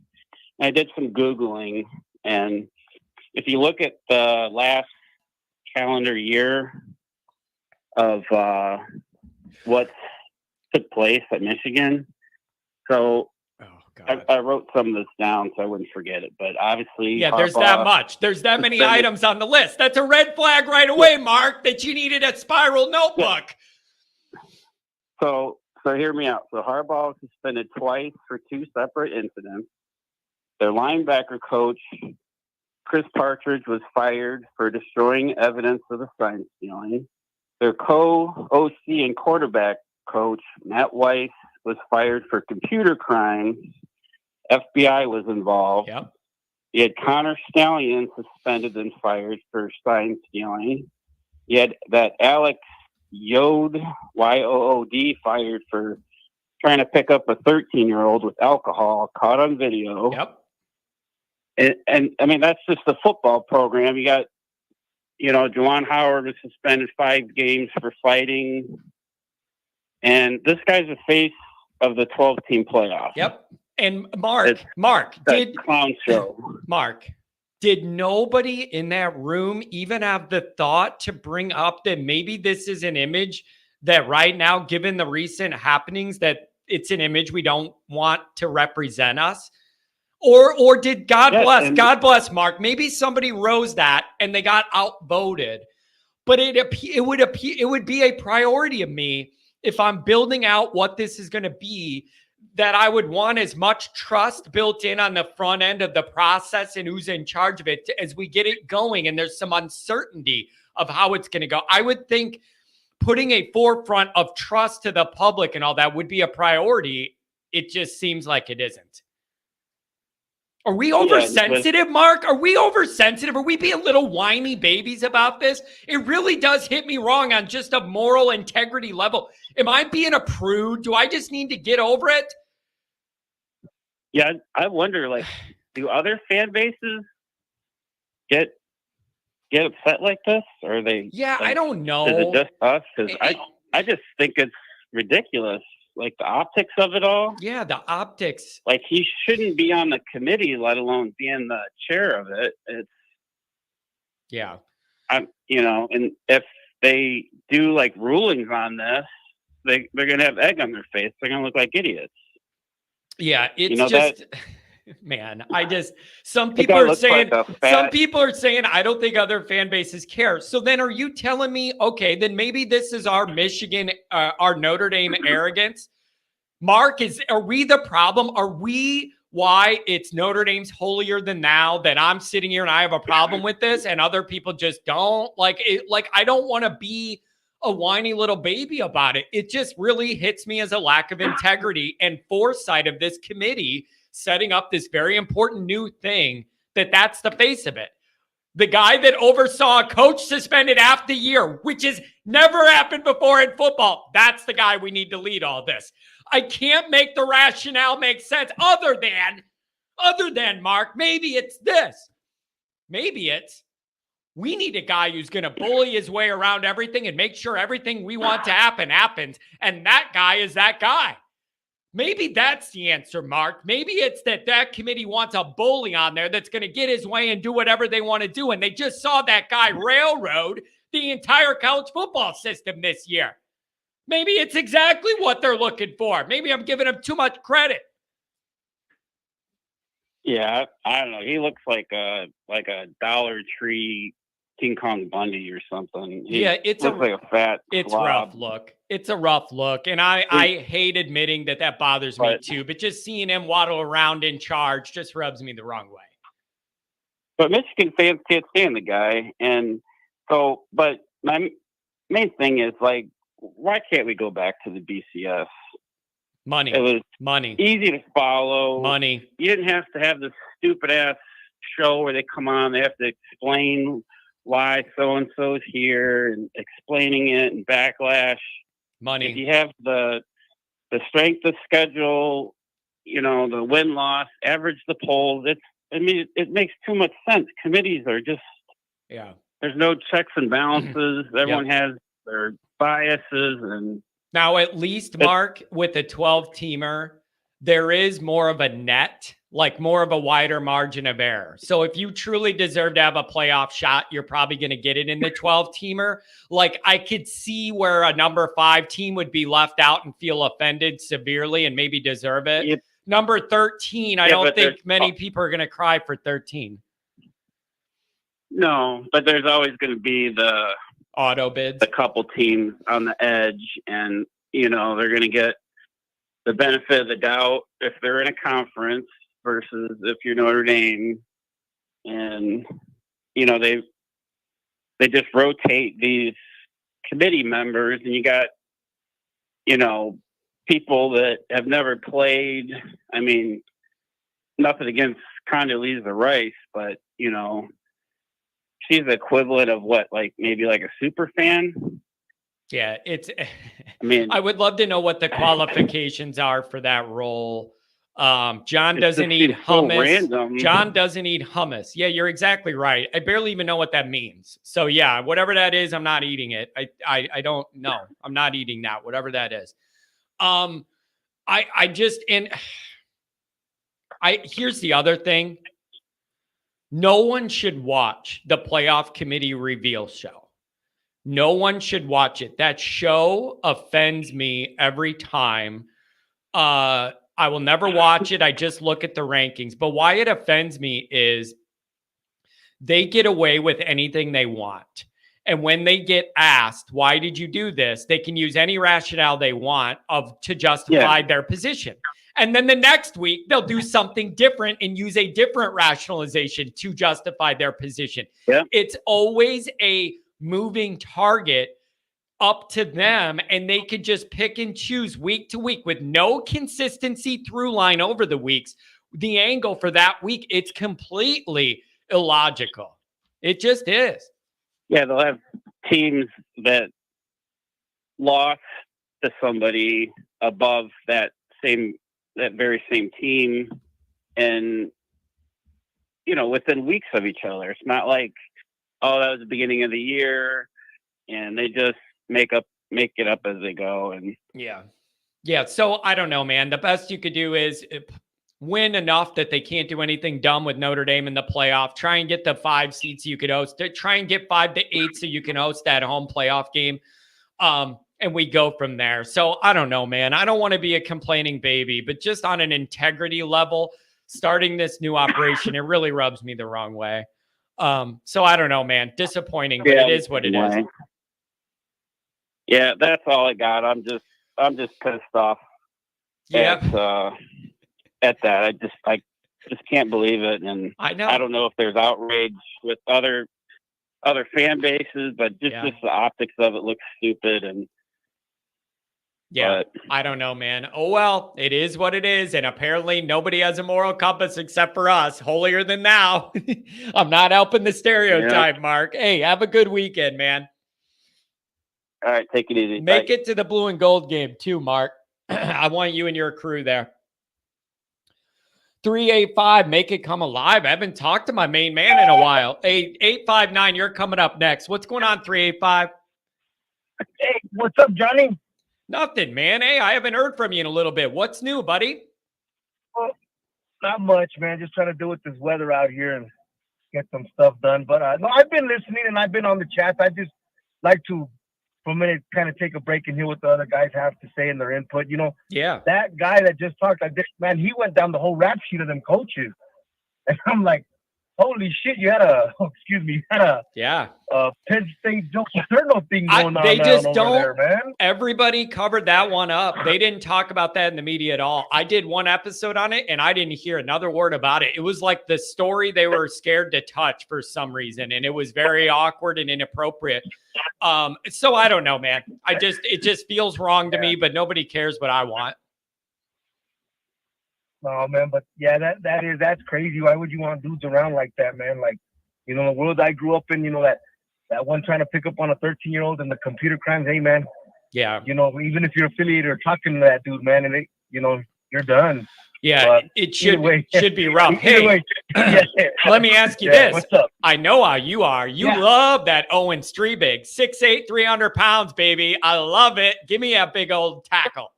I did some Googling, and if you look at the last calendar year of what took place at Michigan, so I wrote some of this down so I wouldn't forget it. But obviously,
there's that much. There's that many items on the list. That's a red flag right away, Mark, that you needed a spiral notebook.
Yeah. So hear me out. So Harbaugh was suspended twice for 2 separate incidents. Their linebacker coach, Chris Partridge, was fired for destroying evidence of the sign stealing. Their co-OC and quarterback coach, Matt Weiss, was fired for computer crimes. FBI was involved.
Yep.
You had Connor Stallion suspended and fired for sign stealing. You had that Alex Yood, Yood, fired for trying to pick up a 13-year-old with alcohol, caught on video.
Yep.
And I mean, that's just the football program. You got, Juwan Howard was suspended 5 games for fighting. And this guy's the face of the 12-team playoff.
Yep. And Mark, did
clown show.
Mark, did nobody in that room even have the thought to bring up that maybe this is an image that right now, given the recent happenings, that it's an image we don't want to represent us? Or did God bless Mark, maybe somebody rose that and they got outvoted. But it would be a priority of me if I'm building out what this is going to be, that I would want as much trust built in on the front end of the process and who's in charge of it as we get it going. And there's some uncertainty of how it's going to go. I would think putting a forefront of trust to the public and all that would be a priority. It just seems like it isn't. Are we oversensitive, Mark? Are we oversensitive? Are we being little whiny babies about this? It really does hit me wrong on just a moral integrity level. Am I being a prude? Do I just need to get over it?
Yeah, I wonder, do other fan bases get upset like this? Or are they?
Yeah, I don't know.
Is it just us? Because I just think it's ridiculous. Like the optics of it all.
Yeah, the optics.
Like he shouldn't be on the committee, let alone be in the chair of it. And if they do rulings on this, they're gonna have egg on their face. They're gonna look like idiots.
Yeah, it's man, some people are saying I don't think other fan bases care. So then are you telling me, okay, then maybe this is our Michigan, our Notre Dame arrogance? Mark, are we the problem? Are we why it's Notre Dame's holier than thou, that I'm sitting here and I have a problem with this and other people just don't? I don't want to be a whiny little baby about it. It just really hits me as a lack of integrity and foresight of this committee setting up this very important new thing, that's the face of it. The guy that oversaw a coach suspended half the year, which has never happened before in football. That's the guy we need to lead all this. I can't make the rationale make sense other than Mark, maybe it's this. Maybe it's we need a guy who's going to bully his way around everything and make sure everything we want to happen happens. And that guy is that guy. Maybe that's the answer, Mark. Maybe it's that committee wants a bully on there that's going to get his way and do whatever they want to do. And they just saw that guy railroad the entire college football system this year. Maybe it's exactly what they're looking for. Maybe I'm giving him too much credit.
Yeah, I don't know. He looks like a Dollar Tree King Kong Bundy or something.
It's
like a fat.
It's slob. Rough look. It's a rough look, and I hate admitting that bothers me too. But just seeing him waddle around in charge just rubs me the wrong way.
But Michigan fans can't stand the guy, and so. But main thing is, like, why can't we go back to the BCS?
Money.
It was
money.
Easy to follow.
Money.
You didn't have to have this stupid ass show where they come on, they have to explain why so and so's here and explaining it and backlash.
Money.
If you have the strength of schedule, the win loss, average the polls. It makes too much sense. Committees are just There's no checks and balances. Everyone has their biases, and
now at least, Mark, with a 12-teamer, there is more of a net, like more of a wider margin of error. So if you truly deserve to have a playoff shot, you're probably going to get it in the 12-teamer. Like, I could see where a number 5 team would be left out and feel offended severely and maybe deserve it.
Yep.
Number 13, I don't think many people are going to cry for 13.
No, but there's always going to be the
auto bids,
a couple teams on the edge, and they're going to get the benefit of the doubt if they're in a conference versus if you're Notre Dame. And they just rotate these committee members, and you got people that have never played. I mean, nothing against Condoleezza Rice, but she's the equivalent of what, like maybe like a super fan.
Yeah, I would love to know what the qualifications are for that role. John doesn't eat hummus.
So
John doesn't eat hummus. Yeah, you're exactly right. I barely even know what that means. So yeah, whatever that is, I'm not eating it. I don't know. I'm not eating that, whatever that is. Here's the other thing. No one should watch the playoff committee reveal show. No one should watch it. That show offends me every time. I will never watch it. I just look at the rankings. But why it offends me is they get away with anything they want. And when they get asked, why did you do this? They can use any rationale they want to justify their position. And then the next week, they'll do something different and use a different rationalization to justify their position.
Yeah.
It's always a moving target up to them, and they could just pick and choose week to week with no consistency through line over the weeks. The angle for that week, it's completely illogical. It just is.
Yeah, they'll have teams that lost to somebody above that very same team, and within weeks of each other. It's not like, oh, that was the beginning of the year, and they just make it up as they go. And
yeah. So I don't know, man. The best you could do is win enough that they can't do anything dumb with Notre Dame in the playoff. Try and get the 5 seats you could host. Try and get 5 to 8 so you can host that home playoff game. And we go from there. So I don't know, man. I don't want to be a complaining baby, but just on an integrity level, starting this new operation, it really rubs me the wrong way. So I don't know, man. Disappointing, but it is what it is.
Yeah, that's all I got. I'm just pissed off. At that. I just can't believe it. And
I know.
I don't know if there's outrage with other fan bases, but just the optics of it looks stupid. And
I don't know, man. Oh, well, it is what it is. And apparently nobody has a moral compass except for us. Holier than thou. I'm not helping the stereotype, Mark. Hey, have a good weekend, man.
All right, take it easy.
Make it to the blue and gold game too, Mark. I want you and your crew there. 385, make it come alive. I haven't talked to my main man in a while. 859, you're coming up next. What's going on, 385?
Hey, what's up, Johnny?
Nothing, man. Hey, I haven't heard from you in a little bit. What's new, buddy?
Well, not much, man. Just trying to deal with this weather out here and get some stuff done. But no, I've been listening and I've been on the chat. I just like to, for a minute, kind of take a break and hear what the other guys have to say in their input. That guy that just talked like this, man, he went down the whole rap sheet of them coaches. And I'm like, holy shit, you had a Penn State Joe Paterno thing going on.
They just
over
don't,
there, man.
Everybody covered that one up. They didn't talk about that in the media at all. I did one episode on it, and I didn't hear another word about it. It was like the story they were scared to touch for some reason, and it was very awkward and inappropriate. So I don't know, man. It just feels wrong to me, but nobody cares what I want.
No, man, but yeah, that's crazy. Why would you want dudes around like that, man? Like, you know, the world I grew up in, you know, that one trying to pick up on a 13-year-old and the computer crimes. Hey, man.
Yeah.
You know, even if you're affiliated or talking to that dude, man, and you know, you're done.
Yeah,
but
it should be rough. Hey, let me ask you this.
What's up?
I know how you are. You love that Owen Strebig. 6'8", 300 pounds, baby. I love it. Give me a big old tackle.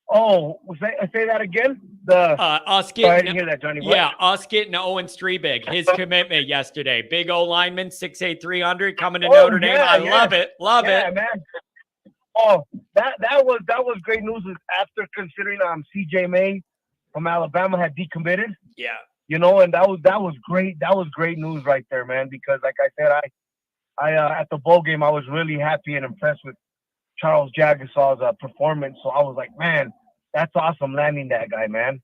Oh, say that again?
Us getting,
I didn't hear that, Johnny. What?
Yeah, us getting Owen Strebig. His commitment yesterday. Big old lineman, 6'8", 300, coming to Notre Dame. I love it. Love it.
Man. Oh, that was great news after considering CJ May from Alabama had decommitted.
Yeah.
You know, and that was great. That was great news right there, man, because like I said, I at the bowl game I was really happy and impressed with Charles Jagusah's performance. So I was like, man, that's awesome landing that guy, man.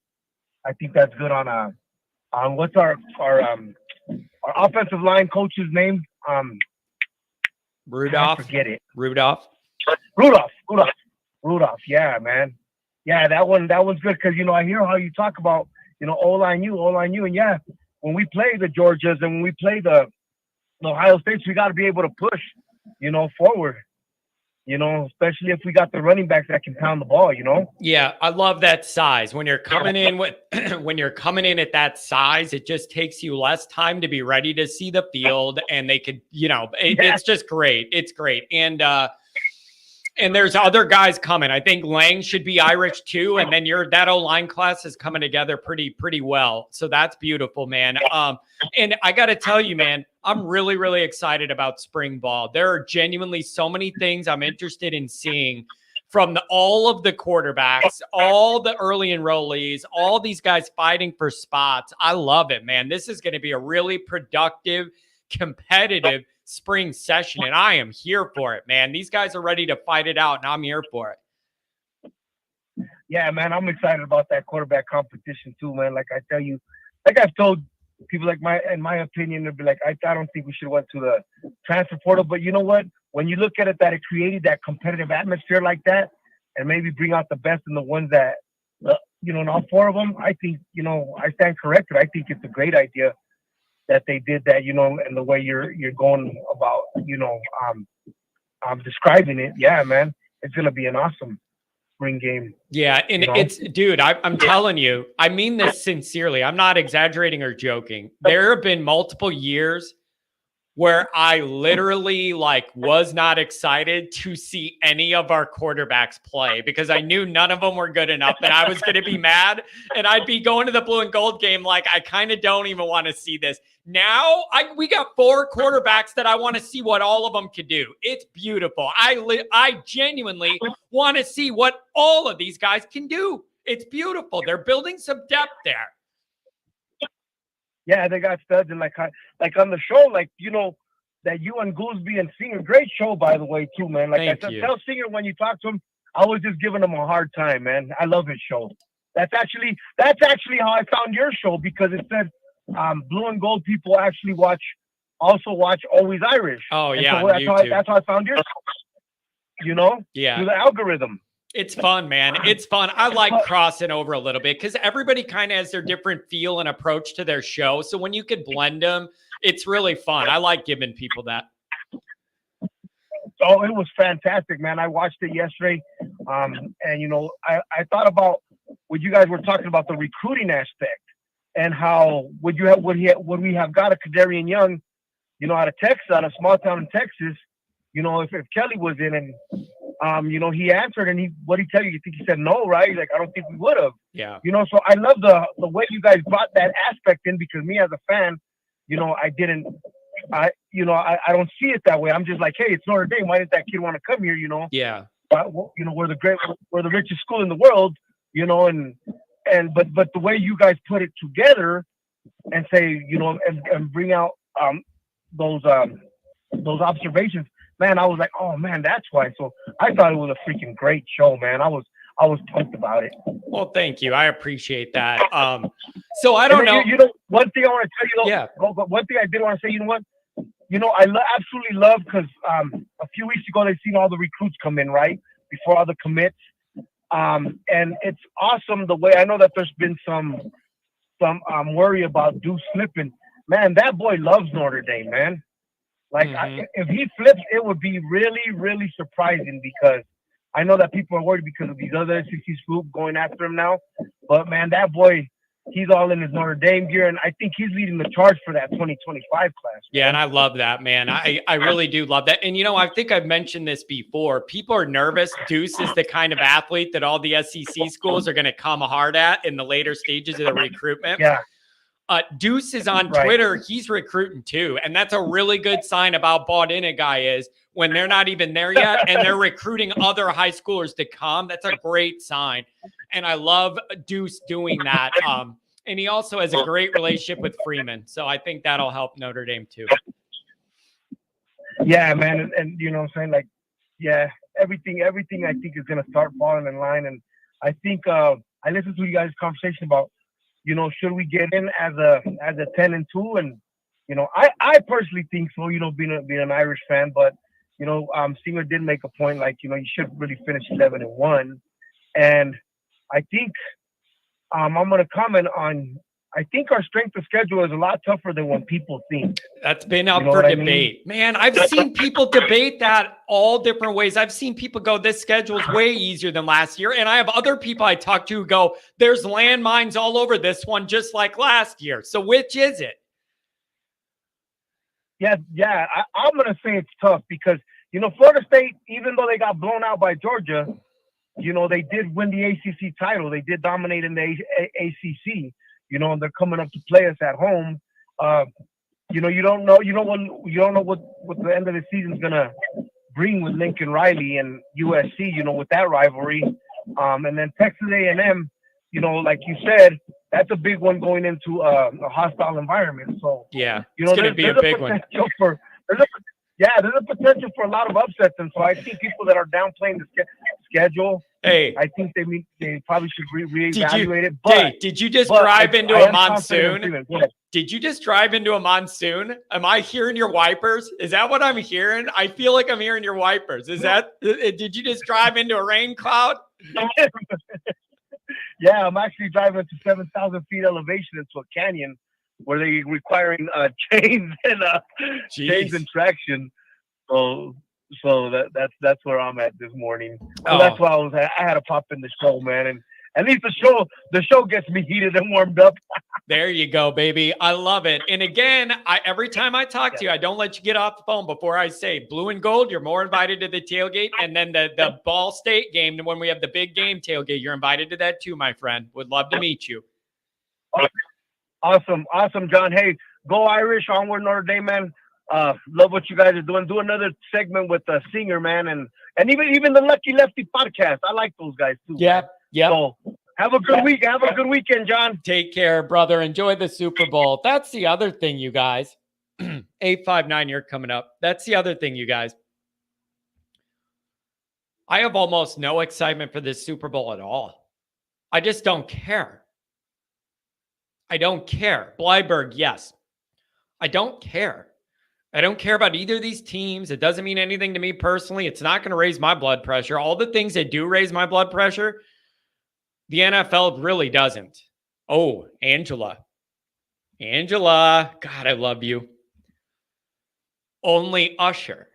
I think that's good on what's our offensive line coach's name?
Rudolph.
I forget it.
Rudolph. Yeah, man. Yeah, that one's good because you know I hear how you talk about you know O-line you, and yeah, when we play the Georgias and when we play the Ohio States, we got to be able to push, you know, forward. You know, especially if we got the running backs that can pound the ball, you know? Yeah, I love that size. When you're coming in when you're coming in at that size, it just takes you less time to be ready to see the field, and they could, you know, it's just great. It's great. And there's other guys coming. I think Lang should be Irish too. And then that O-line class is coming together pretty well. So that's beautiful, man. And I got to tell you, man, I'm really, really excited about spring ball. There are genuinely so many things I'm interested in seeing from all of the quarterbacks, all the early enrollees, all these guys fighting for spots. I love it, man. This is going to be a really productive, competitive spring session, and I am here for it, man. These guys are ready to fight it out, and I'm here for it.
Yeah, man, I'm excited about that quarterback competition too, man. Like I tell you, like I've told people, like in my opinion, they'll be like, I don't think we should have went to the transfer portal, but you know what? When you look at it, that it created that competitive atmosphere like that, and maybe bring out the best in the ones that, you know, and all four of them, I think, you know, I stand corrected. I think it's a great idea that they did that, you know, and the way you're going about, you know, describing it. Yeah, man, it's going to be an awesome spring game.
Yeah. And it's, dude, I'm telling you, I mean this sincerely. I'm not exaggerating or joking. There have been multiple years where I literally was not excited to see any of our quarterbacks play because I knew none of them were good enough and I was going to be mad and I'd be going to the blue and gold game like I kind of don't even want to see this. Now we got 4 quarterbacks that I want to see what all of them can do. It's beautiful. I genuinely want to see what all of these guys can do. It's beautiful. They're building some depth there.
Yeah, they got studs, and like on the show, like, you know, that you and Goolsby and Singer, great show, by the way, too, man. Like I said, tell Singer when you talk to him, I was just giving him a hard time, man. I love his show. That's actually how I found your show, because it said blue and gold people actually watch Always Irish.
Oh, yeah,
so that's how I found your show. You know, through the algorithm.
It's fun, man. It's fun. I like crossing over a little bit because everybody kind of has their different feel and approach to their show. So when you could blend them, it's really fun. I like giving people that.
Oh, it was fantastic, man. I watched it yesterday. And, you know, I thought about what you guys were talking about, the recruiting aspect, and how would we have got a Kadarian Young, you know, out of Texas, out of small town in Texas, you know, if Kelly was in, and you know, he answered, and what did he tell you? You think he said no, right? He's like, I don't think we would have.
Yeah.
You know, so I love the way you guys brought that aspect in, because me as a fan, you know, I don't see it that way. I'm just like, hey, it's Notre Dame. Why didn't that kid want to come here? You know?
Yeah.
But, you know, we're the richest school in the world. You know, but the way you guys put it together and say, you know, and bring out those observations. Man, I was like, oh man, that's why. So I thought it was a freaking great show, man. I was pumped about it.
Well, thank you. I appreciate that. So I don't know.
You know, one thing I want to tell you, though,
yeah.
But one thing I did want to say, you know what? I absolutely love because a few weeks ago they seen all the recruits come in, right, before all the commits. And it's awesome the way I know that there's been some worry about Deuce slipping. Man, that boy loves Notre Dame, man. Like, if he flips, it would be really, really surprising because I know that people are worried because of these other SEC schools going after him now. But, man, that boy, he's all in his Notre Dame gear, and I think he's leading the charge for that 2025 class. Man.
Yeah, and I love that, man. I really do love that. And, I think I've mentioned this before. People are nervous. Deuce is the kind of athlete that all the SEC schools are going to come hard at in the later stages of the recruitment.
Yeah.
Deuce is on Twitter. He's recruiting too. And that's a really good sign of how bought in a guy is when they're not even there yet and they're recruiting other high schoolers to come. That's a great sign. And I love Deuce doing that. And he also has a great relationship with Freeman. So I think that'll help Notre Dame too.
Yeah, man. And you know what I'm saying? Like, yeah, everything I think is going to start falling in line. And I think I listened to you guys' conversation about, should we get in as a 10-2? And, I personally think so, being an Irish fan, but, Singer did make a point, like, you should really finish 11-1. And I think I'm going to comment on, I think our strength of schedule is a lot tougher than what people think.
That's been up for debate. Man, I've seen people debate that all different ways. I've seen people go, this schedule is way easier than last year. And I have other people I talk to who go, there's landmines all over this one, just like last year. So which is it?
Yeah. I'm going to say it's tough because, Florida State, even though they got blown out by Georgia, they did win the ACC title. They did dominate in the ACC. And they're coming up to play us at home. You don't know what the end of the season is gonna bring with Lincoln Riley and USC. With that rivalry, and then Texas A&M. Like you said, that's a big one going into a hostile environment. So
yeah, it's gonna be a big one.
There's a potential for a lot of upsets, and so I think people that are downplaying the schedule.
Hey,
I think they probably should reevaluate it. But
did you just drive into a monsoon? Did you just drive into a monsoon? Am I hearing your wipers? Is that what I'm hearing? I feel like I'm hearing your wipers. Did you just drive into a rain cloud?
Yeah, I'm actually driving to 7,000 feet elevation into a canyon where they're requiring chains and traction. So that's where I'm at this morning. So that's why I had to pop in the show, man. And at least the show gets me heated and warmed up.
There you go, baby. I love it. And again, every time I talk to you, I don't let you get off the phone before I say blue and gold, you're more invited to the tailgate. And then the Ball State game, when we have the big game tailgate, you're invited to that too, my friend. Would love to meet you.
Awesome, John. Hey, go Irish, onward Notre Dame, man. Love what you guys are doing. Do another segment with Singer, man, and even the Lucky Lefty podcast. I like those guys too.
Yeah.
So have a good week. Have a good weekend, John.
Take care, brother. Enjoy the Super Bowl. That's the other thing, you guys. 859, you're coming up. That's the other thing, you guys. I have almost no excitement for this Super Bowl at all. I just don't care. I don't care. Blyberg, yes. I don't care. I don't care about either of these teams. It doesn't mean anything to me personally. It's not going to raise my blood pressure. All the things that do raise my blood pressure, the NFL really doesn't. Oh, Angela. God, I love you. Only Usher.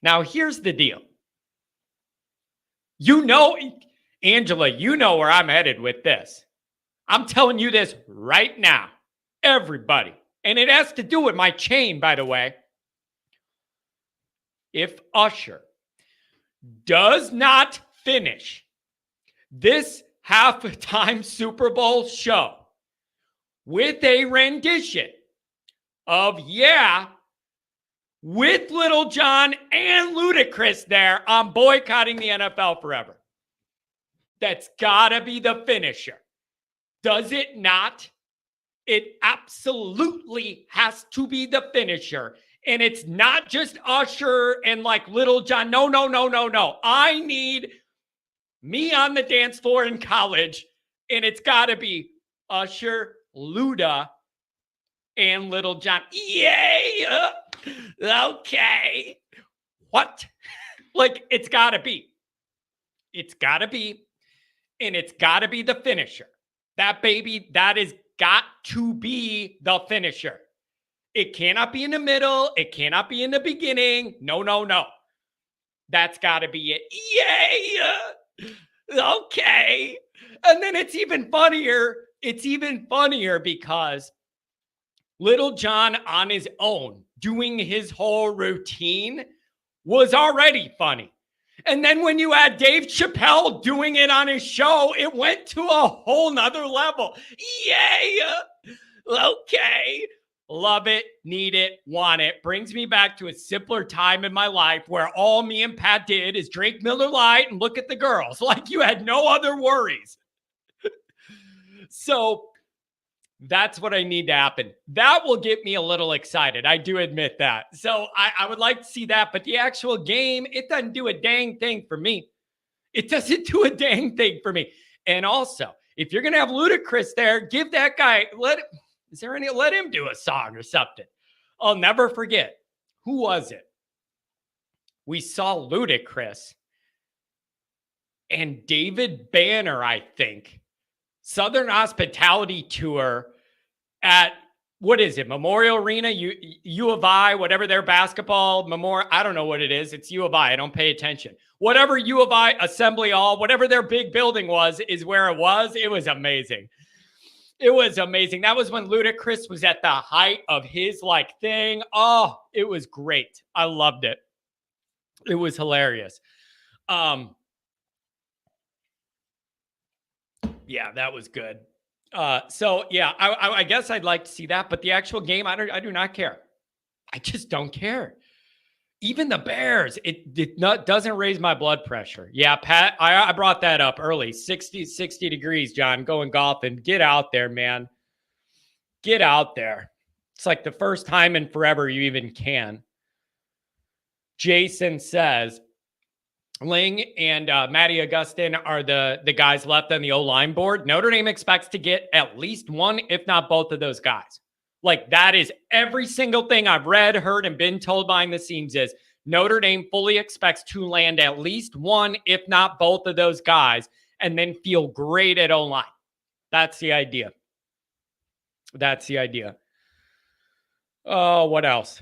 Now, here's the deal. Angela, you know where I'm headed with this. I'm telling you this right now. Everybody. And it has to do with my chain, by the way. If Usher does not finish this halftime Super Bowl show with a rendition of Yeah, with Little John and Ludacris there, I'm boycotting the NFL forever. That's gotta be the finisher. Does it not? It absolutely has to be the finisher. And it's not just Usher and like Little John. No. I need me on the dance floor in college. And it's got to be Usher, Luda, and Little John. Yeah. Okay. What? Like, it's got to be. It's got to be. And it's got to be the finisher. That baby, that is got to be the finisher. It cannot be in the middle. It cannot be in the beginning. No, no, no. That's got to be it. Yay! Okay. And then it's even funnier. It's even funnier because Little John on his own doing his whole routine was already funny. And then when you add Dave Chappelle doing it on his show, it went to a whole nother level. Yay! Okay. Love it, need it, want it. Brings me back to a simpler time in my life where all me and Pat did is drink Miller Lite and look at the girls. Like you had no other worries. So that's what I need to happen. That will get me a little excited. I do admit that. So I would like to see that. But the actual game, it doesn't do a dang thing for me. It doesn't do a dang thing for me. And also, if you're going to have Ludacris there, give that guy, let him do a song or something. I'll never forget. Who was it? We saw Ludacris and David Banner, I think. Southern Hospitality Tour at, what is it, Memorial Arena, U of I, whatever their basketball, Memorial, I don't know what it is. It's U of I. I don't pay attention. Whatever U of I, Assembly Hall, whatever their big building was, is where it was. It was amazing. It was amazing. That was when Ludacris was at the height of his thing. Oh, it was great. I loved it. It was hilarious. Yeah, that was good. So yeah, I guess I'd like to see that, but the actual game, I do not care. I just don't care. Even the Bears, it doesn't raise my blood pressure. Yeah, Pat, I brought that up early. 60 degrees, John, going golfing. Get out there, man. Get out there. It's like the first time in forever you even can. Jason says, Ling and Matty Augustin are the guys left on the O-line board. Notre Dame expects to get at least one, if not both of those guys. Like, that is every single thing I've read, heard, and been told behind the scenes is Notre Dame fully expects to land at least one, if not both of those guys, and then feel great at O-line. That's the idea. That's the idea. Oh, what else?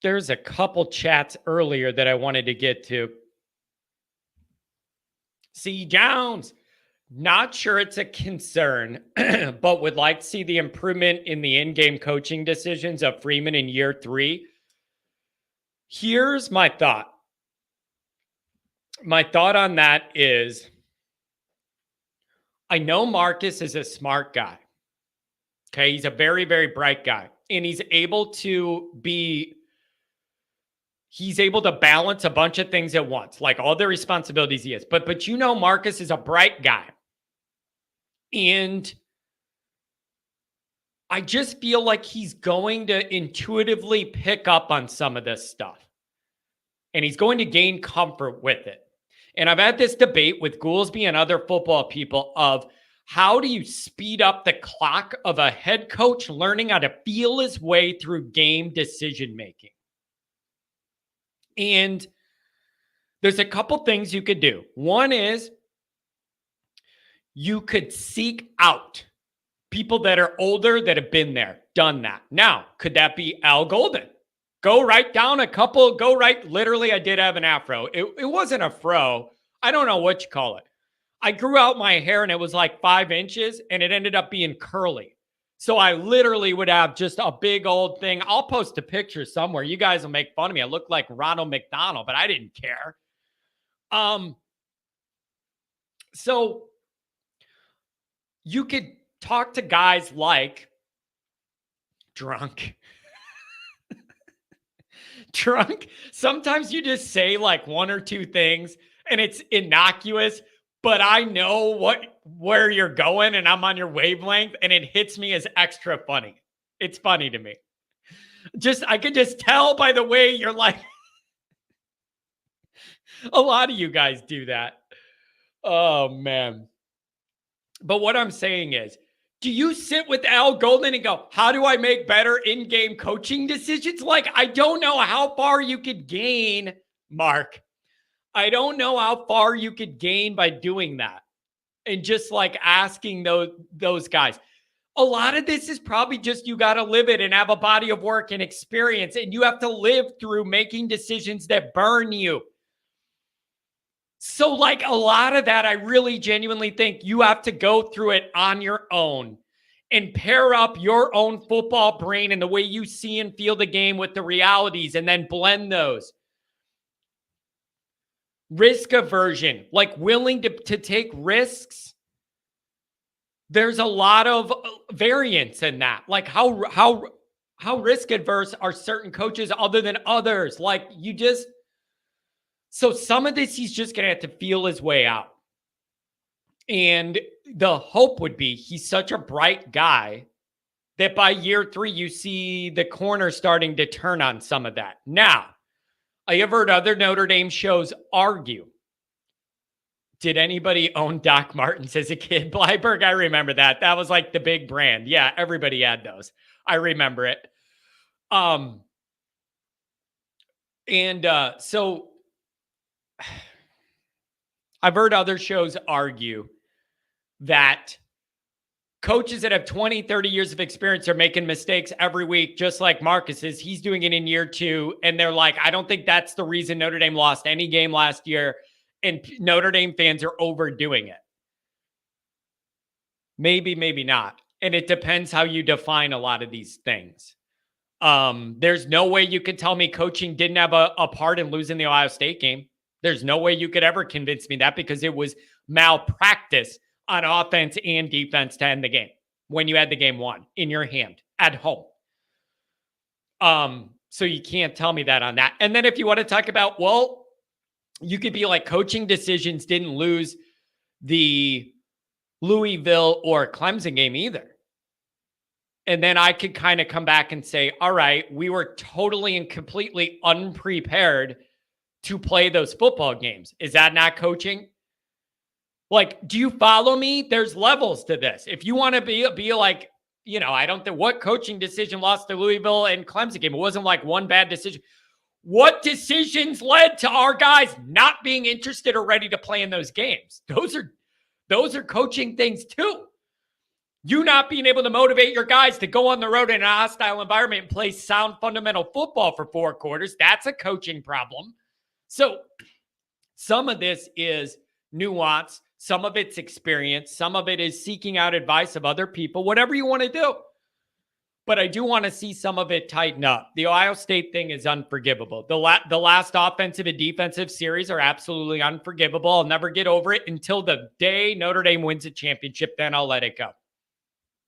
There's a couple chats earlier that I wanted to get to. C. Jones, not sure it's a concern, but would like to see the improvement in the in-game coaching decisions of Freeman in year 3. Here's my thought. My thought on that is, I know Marcus is a smart guy. Okay, he's a very, very bright guy. And he's able to balance a bunch of things at once, like all the responsibilities he has. But Marcus is a bright guy. And I just feel like he's going to intuitively pick up on some of this stuff. And he's going to gain comfort with it. And I've had this debate with Goolsby and other football people of how do you speed up the clock of a head coach learning how to feel his way through game decision-making. And there's a couple things you could do. One is you could seek out people that are older that have been there, done that. Now, could that be Al Golden? Literally, I did have an afro. It wasn't a fro. I don't know what you call it. I grew out my hair and it was like 5 inches and it ended up being curly. So I literally would have just a big old thing. I'll post a picture somewhere. You guys will make fun of me. I look like Ronald McDonald, but I didn't care. So you could talk to guys like Drunk. Sometimes you just say like one or two things and it's innocuous, but I know where you're going and I'm on your wavelength and it hits me as extra funny. It's funny to me. I could just tell by the way you're like, a lot of you guys do that. Oh man. But what I'm saying is Do you sit with Al Golden and go, how do I make better in-game coaching decisions? Like, I don't know how far you could gain, Mark. I don't know how far you could gain by doing that. And just like asking those guys. A lot of this is probably just you got to live it and have a body of work and experience. And you have to live through making decisions that burn you. So like a lot of that, I really genuinely think you have to go through it on your own and pair up your own football brain and the way you see and feel the game with the realities and then blend those. Risk aversion, like willing to take risks. There's a lot of variance in that. Like how risk adverse are certain coaches other than others? Like so some of this, he's just going to have to feel his way out. And the hope would be he's such a bright guy that by year 3, you see the corner starting to turn on some of that. Now, I have heard other Notre Dame shows argue. Did anybody own Doc Martens as a kid? Blyberg, I remember that. That was like the big brand. Yeah, everybody had those. I remember it. So I've heard other shows argue that coaches that have 20, 30 years of experience are making mistakes every week, just like Marcus is. He's doing it in year 2. And they're like, I don't think that's the reason Notre Dame lost any game last year. And Notre Dame fans are overdoing it. Maybe, maybe not. And it depends how you define a lot of these things. There's no way you could tell me coaching didn't have a part in losing the Ohio State game. There's no way you could ever convince me that, because it was malpractice on offense and defense to end the game when you had the game won in your hand at home. So you can't tell me that on that. And then if you want to talk about, well, you could be like, coaching decisions didn't lose the Louisville or Clemson game either. And then I could kind of come back and say, all right, we were totally and completely unprepared to play those football games. Is that not coaching? Like, do you follow me? There's levels to this. If you want to be like, I don't think what coaching decision lost the Louisville and Clemson game. It wasn't like one bad decision. What decisions led to our guys not being interested or ready to play in those games? Those are coaching things too. You not being able to motivate your guys to go on the road in a hostile environment and play sound fundamental football for 4 quarters. That's a coaching problem. So some of this is nuance. Some of it's experience. Some of it is seeking out advice of other people, whatever you want to do. But I do want to see some of it tighten up. The Ohio State thing is unforgivable. The last offensive and defensive series are absolutely unforgivable. I'll never get over it until the day Notre Dame wins a championship. Then I'll let it go.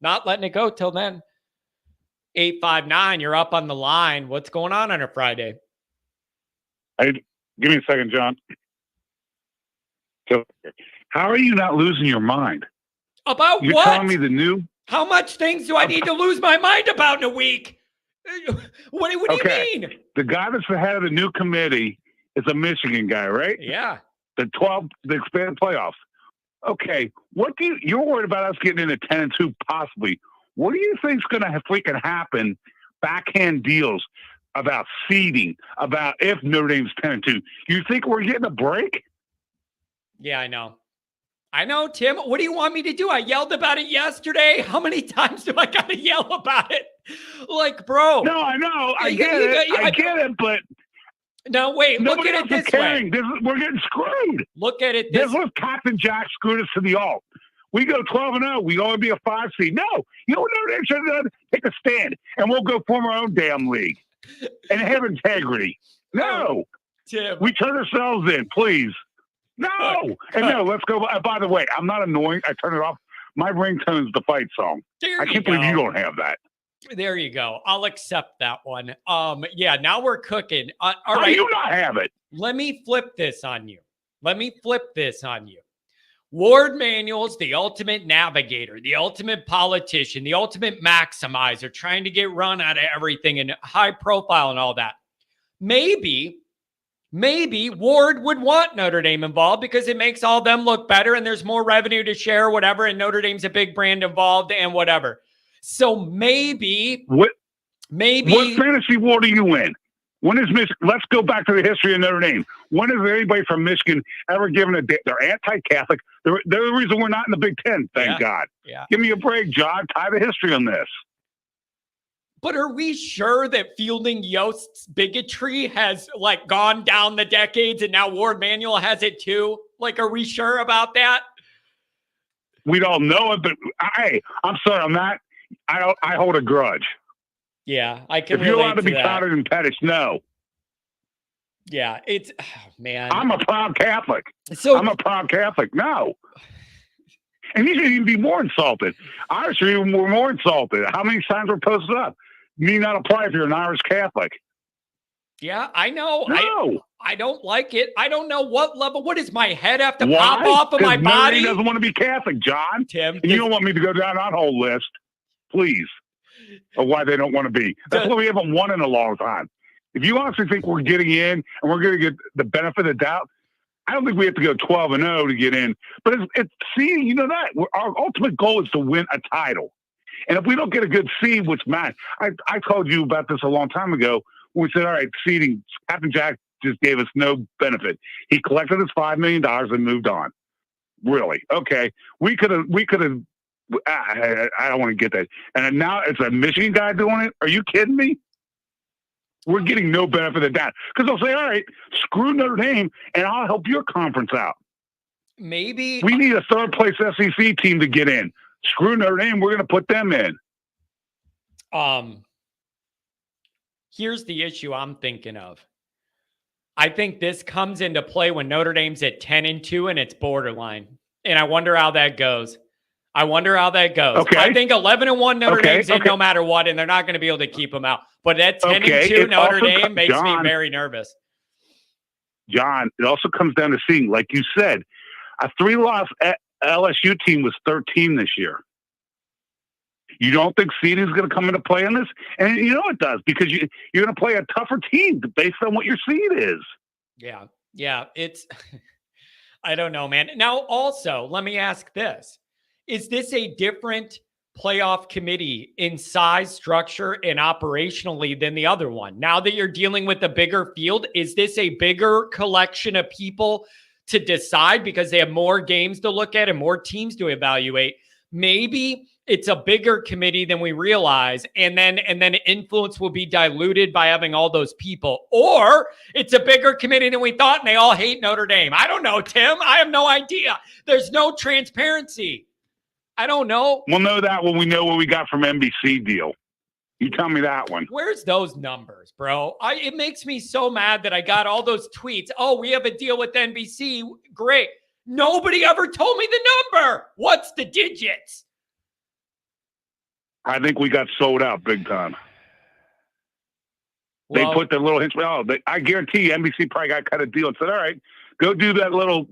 Not letting it go till then. 859, you're up on the line. What's going on a Friday?
Give me a second, John. So, how are you not losing your mind?
About
You're
what?
You're telling me the new...
How much things do I need to lose my mind about in a week? What do you mean?
The guy that's the head of the new committee is a Michigan guy, right?
Yeah.
The expanded playoffs. Okay. You're worried about us getting into 10-2 possibly. What do you think's going to freaking happen? Backhand deals about seeding, about if Notre Dame's 10-2. You think we're getting a break?
Yeah, I know, Tim. What do you want me to do? I yelled about it yesterday. How many times do I got to yell about it? Like, bro.
No, I know. I get it, but...
No, wait. Look at it this way.
We're getting screwed.
Look at it this way.
This was Captain Jack screwed us to the alt. We go 12-0. We ought to be a 5 seed. No. You know what Notre Dame should have done? Take a stand, and we'll go form our own damn league and have integrity. No.
Tim.
We turn ourselves in, please. No. And no, let's go. By the way, I'm not annoying. I turn it off. My ringtone is the fight song. I can't believe you don't have that.
There you go. I'll accept that one. Yeah, now we're cooking. All
How
right.
do you not have it?
Let me flip this on you. Ward Manuel's the ultimate navigator, the ultimate politician, the ultimate maximizer, trying to get run out of everything and high profile and all that. Maybe maybe Ward would want Notre Dame involved because it makes all them look better and there's more revenue to share, whatever. And Notre Dame's a big brand involved and whatever. So maybe
what fantasy war do you win? When is let's go back to the history of Notre Dame. When has anybody from Michigan ever given they're anti-Catholic? They're the reason we're not in the Big Ten, thank God.
Yeah.
Give me a break, John. Tie the history on this.
But are we sure that fielding Yost's bigotry has like gone down the decades and now Ward Manuel has it too? Like, are we sure about that?
We don't know it, but I'm sorry on that. I hold a grudge.
Yeah, I can.
If you're allowed to be counted in Pettis, no.
Yeah, it's man.
I'm a proud Catholic. I'm a proud Catholic. No. And you should even be more insulted. Irish are even more insulted. How many signs were posted up? Need not apply if you're an Irish Catholic.
Yeah, I know.
No.
I don't like it. I don't know what level. What does my head have to pop off of my body?
He doesn't want to be Catholic, John.
Tim,
and you don't want me to go down that whole list, please. Of why they don't want to be. That's why we haven't won in a long time. If you honestly think we're getting in and we're going to get the benefit of the doubt, I don't think we have to go 12-0 to get in. But it's seeding, you know that. Our ultimate goal is to win a title. And if we don't get a good seed, which Matt, I told you about this a long time ago when we said, all right, seeding, Captain Jack just gave us no benefit. He collected his $5 million and moved on. Really? Okay. We could have I don't want to get that. And now it's a Michigan guy doing it? Are you kidding me? We're getting no benefit of that. Because they'll say, all right, screw Notre Dame, and I'll help your conference out.
Maybe.
We need a third-place SEC team to get in. Screw Notre Dame, we're going to put them in.
Here's the issue I'm thinking of. I think this comes into play when Notre Dame's at 10-2 and it's borderline. And I wonder how that goes. Okay. I think 11-1 Notre Dame's in no matter what, and they're not going to be able to keep them out. But at 10-2 Notre Dame makes me very nervous.
John, it also comes down to seeing, like you said, a 3-loss LSU team was 13 this year. You don't think seeding is going to come into play in this? And you know it does, because you're going to play a tougher team based on what your seed is.
Yeah. It's I don't know, man. Now, also, let me ask this. Is this a different playoff committee in size, structure, and operationally than the other one? Now that you're dealing with a bigger field, is this a bigger collection of people to decide because they have more games to look at and more teams to evaluate? Maybe it's a bigger committee than we realize, and then influence will be diluted by having all those people. Or it's a bigger committee than we thought, and they all hate Notre Dame. I don't know, Tim. I have no idea. There's no transparency. I don't know.
We'll know that when we know what we got from NBC deal. You tell me that one.
Where's those numbers, bro? It makes me so mad that I got all those tweets. Oh, we have a deal with NBC. Great. Nobody ever told me the number. What's the digits?
I think we got sold out big time. They put their little hints. I guarantee NBC probably got cut a deal and said, all right, go do that little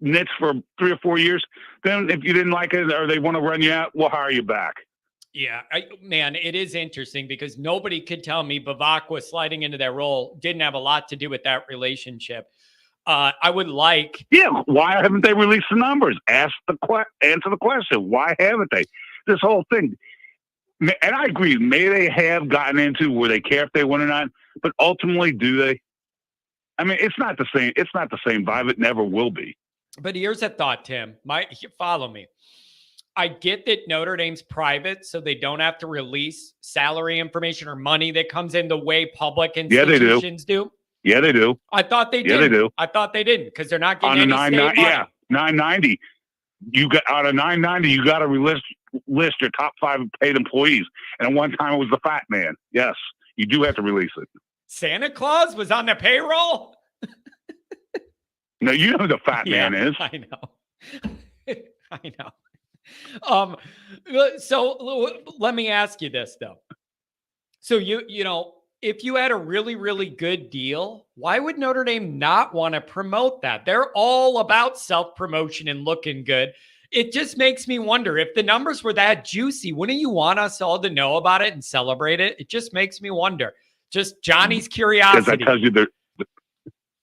niche for 3 or 4 years. Then if you didn't like it or they want to run you out, we'll hire you back.
Yeah, man, it is interesting because nobody could tell me Bavacqua sliding into that role didn't have a lot to do with that relationship. I would like.
Yeah, why haven't they released the numbers? Answer the question. Why haven't they? This whole thing. And I agree. May they have gotten into where they care if they win or not, but ultimately, do they? I mean, it's not the same. It's not the same vibe. It never will be.
But here's a thought, Tim. Follow me. I get that Notre Dame's private, so they don't have to release salary information or money that comes in the way public institutions do.
Yeah, they do.
I thought they did.
Yeah, they do.
I thought they didn't because they're not getting
on
any state money.
Yeah, 990. You got out of 990. You got to list your top 5 paid employees. And at one time, it was the fat man. Yes, you do have to release it.
Santa Claus was on the payroll.
No, you know who the fat man is.
I know. I know. So let me ask you this though. So you know, if you had a really, really good deal, why would Notre Dame not want to promote that? They're all about self-promotion and looking good. It just makes me wonder if the numbers were that juicy, wouldn't you want us all to know about it and celebrate it? It just makes me wonder. Just Johnny's curiosity.
Because that tells you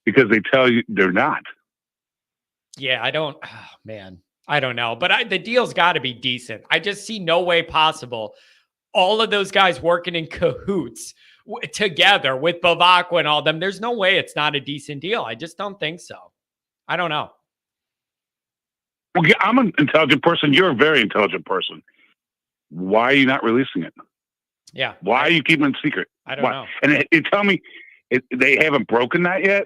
because they tell you they're not.
Yeah, I don't know. But the deal's got to be decent. I just see no way possible. All of those guys working in cahoots together with Bavacqua and all them. There's no way it's not a decent deal. I just don't think so. I don't know.
Well, I'm an intelligent person. You're a very intelligent person. Why are you not releasing it?
Yeah.
Why are you keeping it secret?
I don't know.
And tell me, they haven't broken that yet?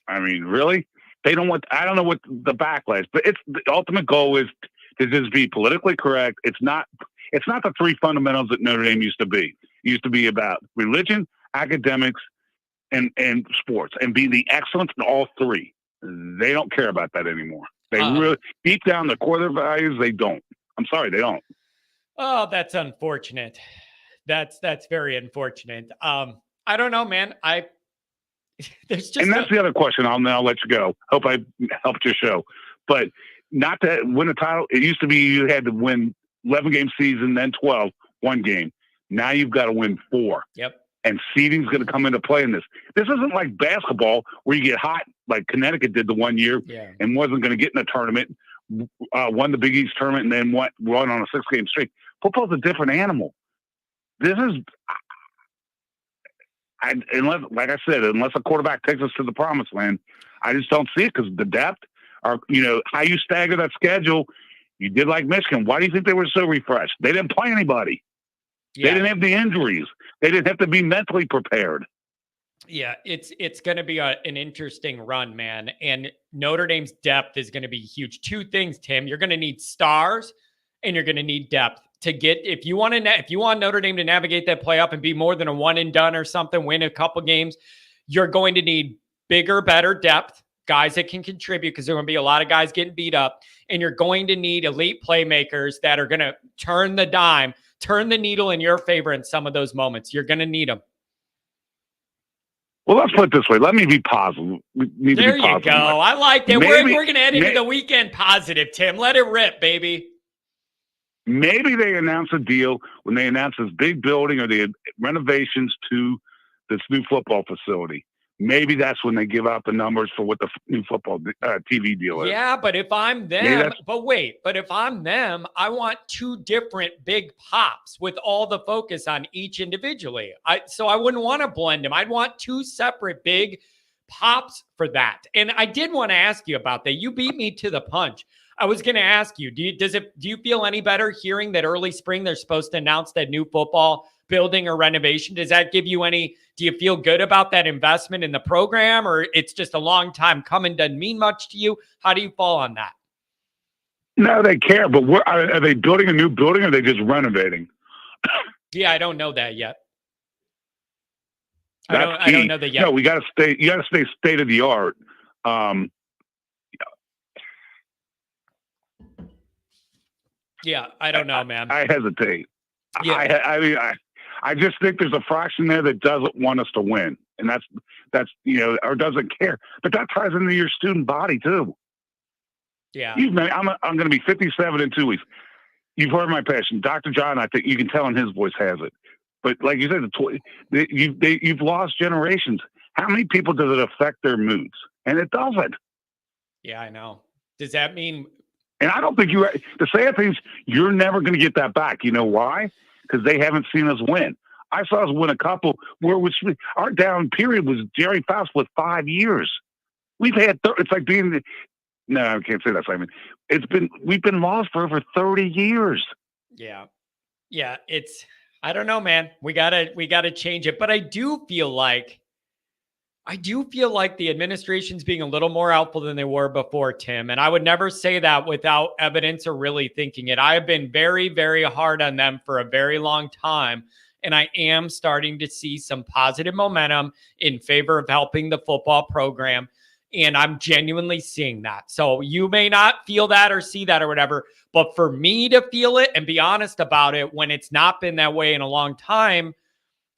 I mean, really? They don't want. I don't know what the backlash, but the ultimate goal is to just be politically correct. It's not the three fundamentals that Notre Dame used to be. It used to be about religion, academics, and sports, and being the excellence in all three. They don't care about that anymore. They really, deep down the core of their values, they don't. I'm sorry, they don't.
Oh, that's unfortunate. That's very unfortunate. I don't know, man. There's just
and that's the other question. I'll let you go. Hope I helped your show. But not to win a title, it used to be you had to win 11-game season, then 12, one game. Now you've got to win 4.
Yep.
And seeding's going to come into play in this. This isn't like basketball where you get hot like Connecticut did the one year and wasn't going to get in a tournament, won the Big East tournament, and then won on a 6-game streak. Football's a different animal. This is, like I said, unless a quarterback takes us to the promised land, I just don't see it because the depth, how you stagger that schedule. You did like Michigan. Why do you think they were so refreshed? They didn't play anybody. Yeah. They didn't have the injuries. They didn't have to be mentally prepared.
Yeah, it's going to be an interesting run, man. And Notre Dame's depth is going to be huge. 2 things, Tim. You're going to need stars, and you're going to need depth to get. If you want Notre Dame to navigate that playoff and be more than a one and done or something, win a couple games, you're going to need bigger, better depth, guys that can contribute because there are going to be a lot of guys getting beat up, and you're going to need elite playmakers that are going to turn the dime, turn the needle in your favor in some of those moments. You're going to need them.
Well, let's put it this way. Let me be positive.
There you go. I like that. We're going to head into the weekend positive, Tim. Let it rip, baby.
Maybe they announce a deal when they announce this big building or the renovations to this new football facility. Maybe that's when they give out the numbers for what the new football TV deal is.
Yeah, but if I'm them, but if I'm them, I want 2 different big pops with all the focus on each individually. So I wouldn't want to blend them. I'd want 2 separate big pops for that. And I did want to ask you about that. You beat me to the punch. I was going to ask you, do you feel any better hearing that early spring they're supposed to announce that new football building or renovation? Does that give you do you feel good about that investment in the program, or it's just a long time coming, doesn't mean much to you? How do you fall on that?
No, they care, but are they building a new building or are they just renovating?
Yeah, I don't know that yet. I don't know that yet.
No, you got to stay state of the art.
Yeah, I don't know, man.
I hesitate.
Yeah.
I just think there's a fraction there that doesn't want us to win, and that's or doesn't care. But that ties into your student body too.
Yeah,
I'm going to be 57 in 2 weeks. You've heard my passion, Dr. John. I think you can tell in his voice has it. But like you said, you've lost generations. How many people does it affect their moods? And it doesn't.
Yeah, I know. Does that mean?
And I don't think the sad thing is you're never going to get that back. You know why? Because they haven't seen us win. I saw us win a couple where our down period was Jerry Faust with 5 years. We've had, it's like being, no, I can't say that, Simon. We've been lost for over 30 years.
Yeah. Yeah. I don't know, man. We gotta change it. But I do feel like the administration's being a little more helpful than they were before, Tim. And I would never say that without evidence or really thinking it. I have been very, very hard on them for a very long time. And I am starting to see some positive momentum in favor of helping the football program. And I'm genuinely seeing that. So you may not feel that or see that or whatever, but for me to feel it and be honest about it when it's not been that way in a long time,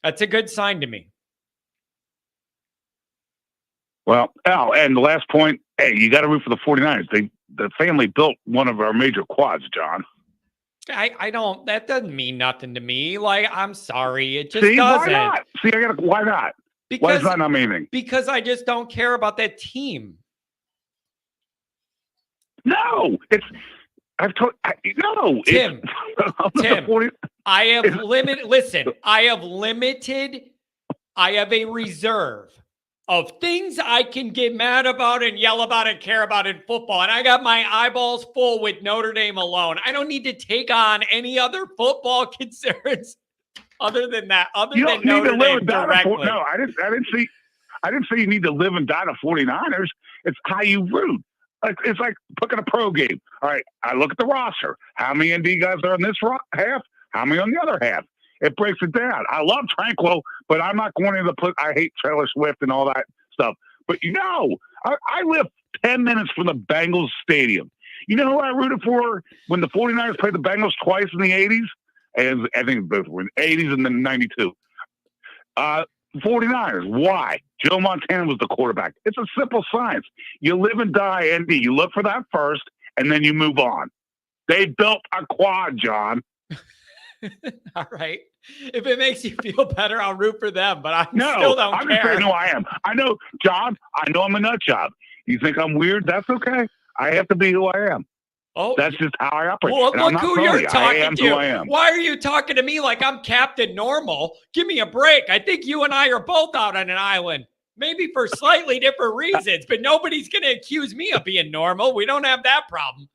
that's a good sign to me.
Well, Al, and the last point, hey, you got to root for the 49ers. The family built one of our major quads, John.
That doesn't mean nothing to me. Like, I'm sorry. It just
See,
doesn't.
Why not? See, why not? Why is that not meaning?
Because I just don't care about that team.
No,
Tim, I have a reserve of things I can get mad about and yell about and care about in football. And I got my eyeballs full with Notre Dame alone. I don't need to take on any other football concerns other than that.
You don't need to live and die
directly.
No, I didn't say you need to live and die to 49ers. It's how you root. It's like picking a pro game. All right, I look at the roster. How many ND guys are in this half? How many on the other half? It breaks it down. I love Tranquil, but I'm not going to put. I hate Taylor Swift and all that stuff. But I live 10 minutes from the Bengals stadium. You know who I rooted for when the 49ers played the Bengals twice in the 80s? And I think both were in the 80s and then 92. 49ers. Why? Joe Montana was the quarterback. It's a simple science. You live and die, ND. You look for that first, and then you move on. They built a quad, John.
All right. If it makes you feel better, I'll root for them, but I still don't care.
I'm just saying who I am. I know, John, I'm a nut job. You think I'm weird? That's okay. I have to be who I am. Oh, that's just how I operate.
Well, look who you're talking to.
Who I am.
Why are you talking to me like I'm Captain Normal? Give me a break. I think you and I are both out on an island, maybe for slightly different reasons, but nobody's going to accuse me of being normal. We don't have that problem.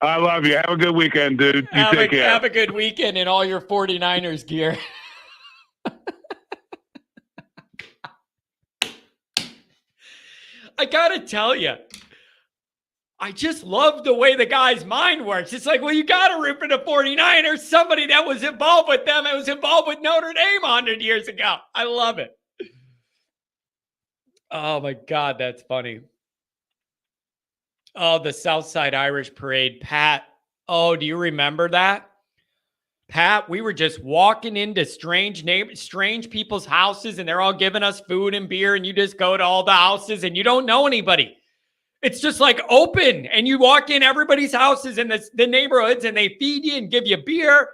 I love you. Have a good weekend, dude. Take care.
Have a good weekend in all your 49ers gear. I got to tell you, I just love the way the guy's mind works. It's like, well, you got to root for the 49ers. Somebody that was involved with them and was involved with Notre Dame 100 years ago. I love it. Oh, my God, that's funny. Oh, the Southside Irish Parade. Pat, oh, do you remember that? Pat, we were just walking into strange people's houses, and they're all giving us food and beer, and you just go to all the houses, and you don't know anybody. It's just like open, and you walk in everybody's houses in the neighborhoods, and they feed you and give you beer.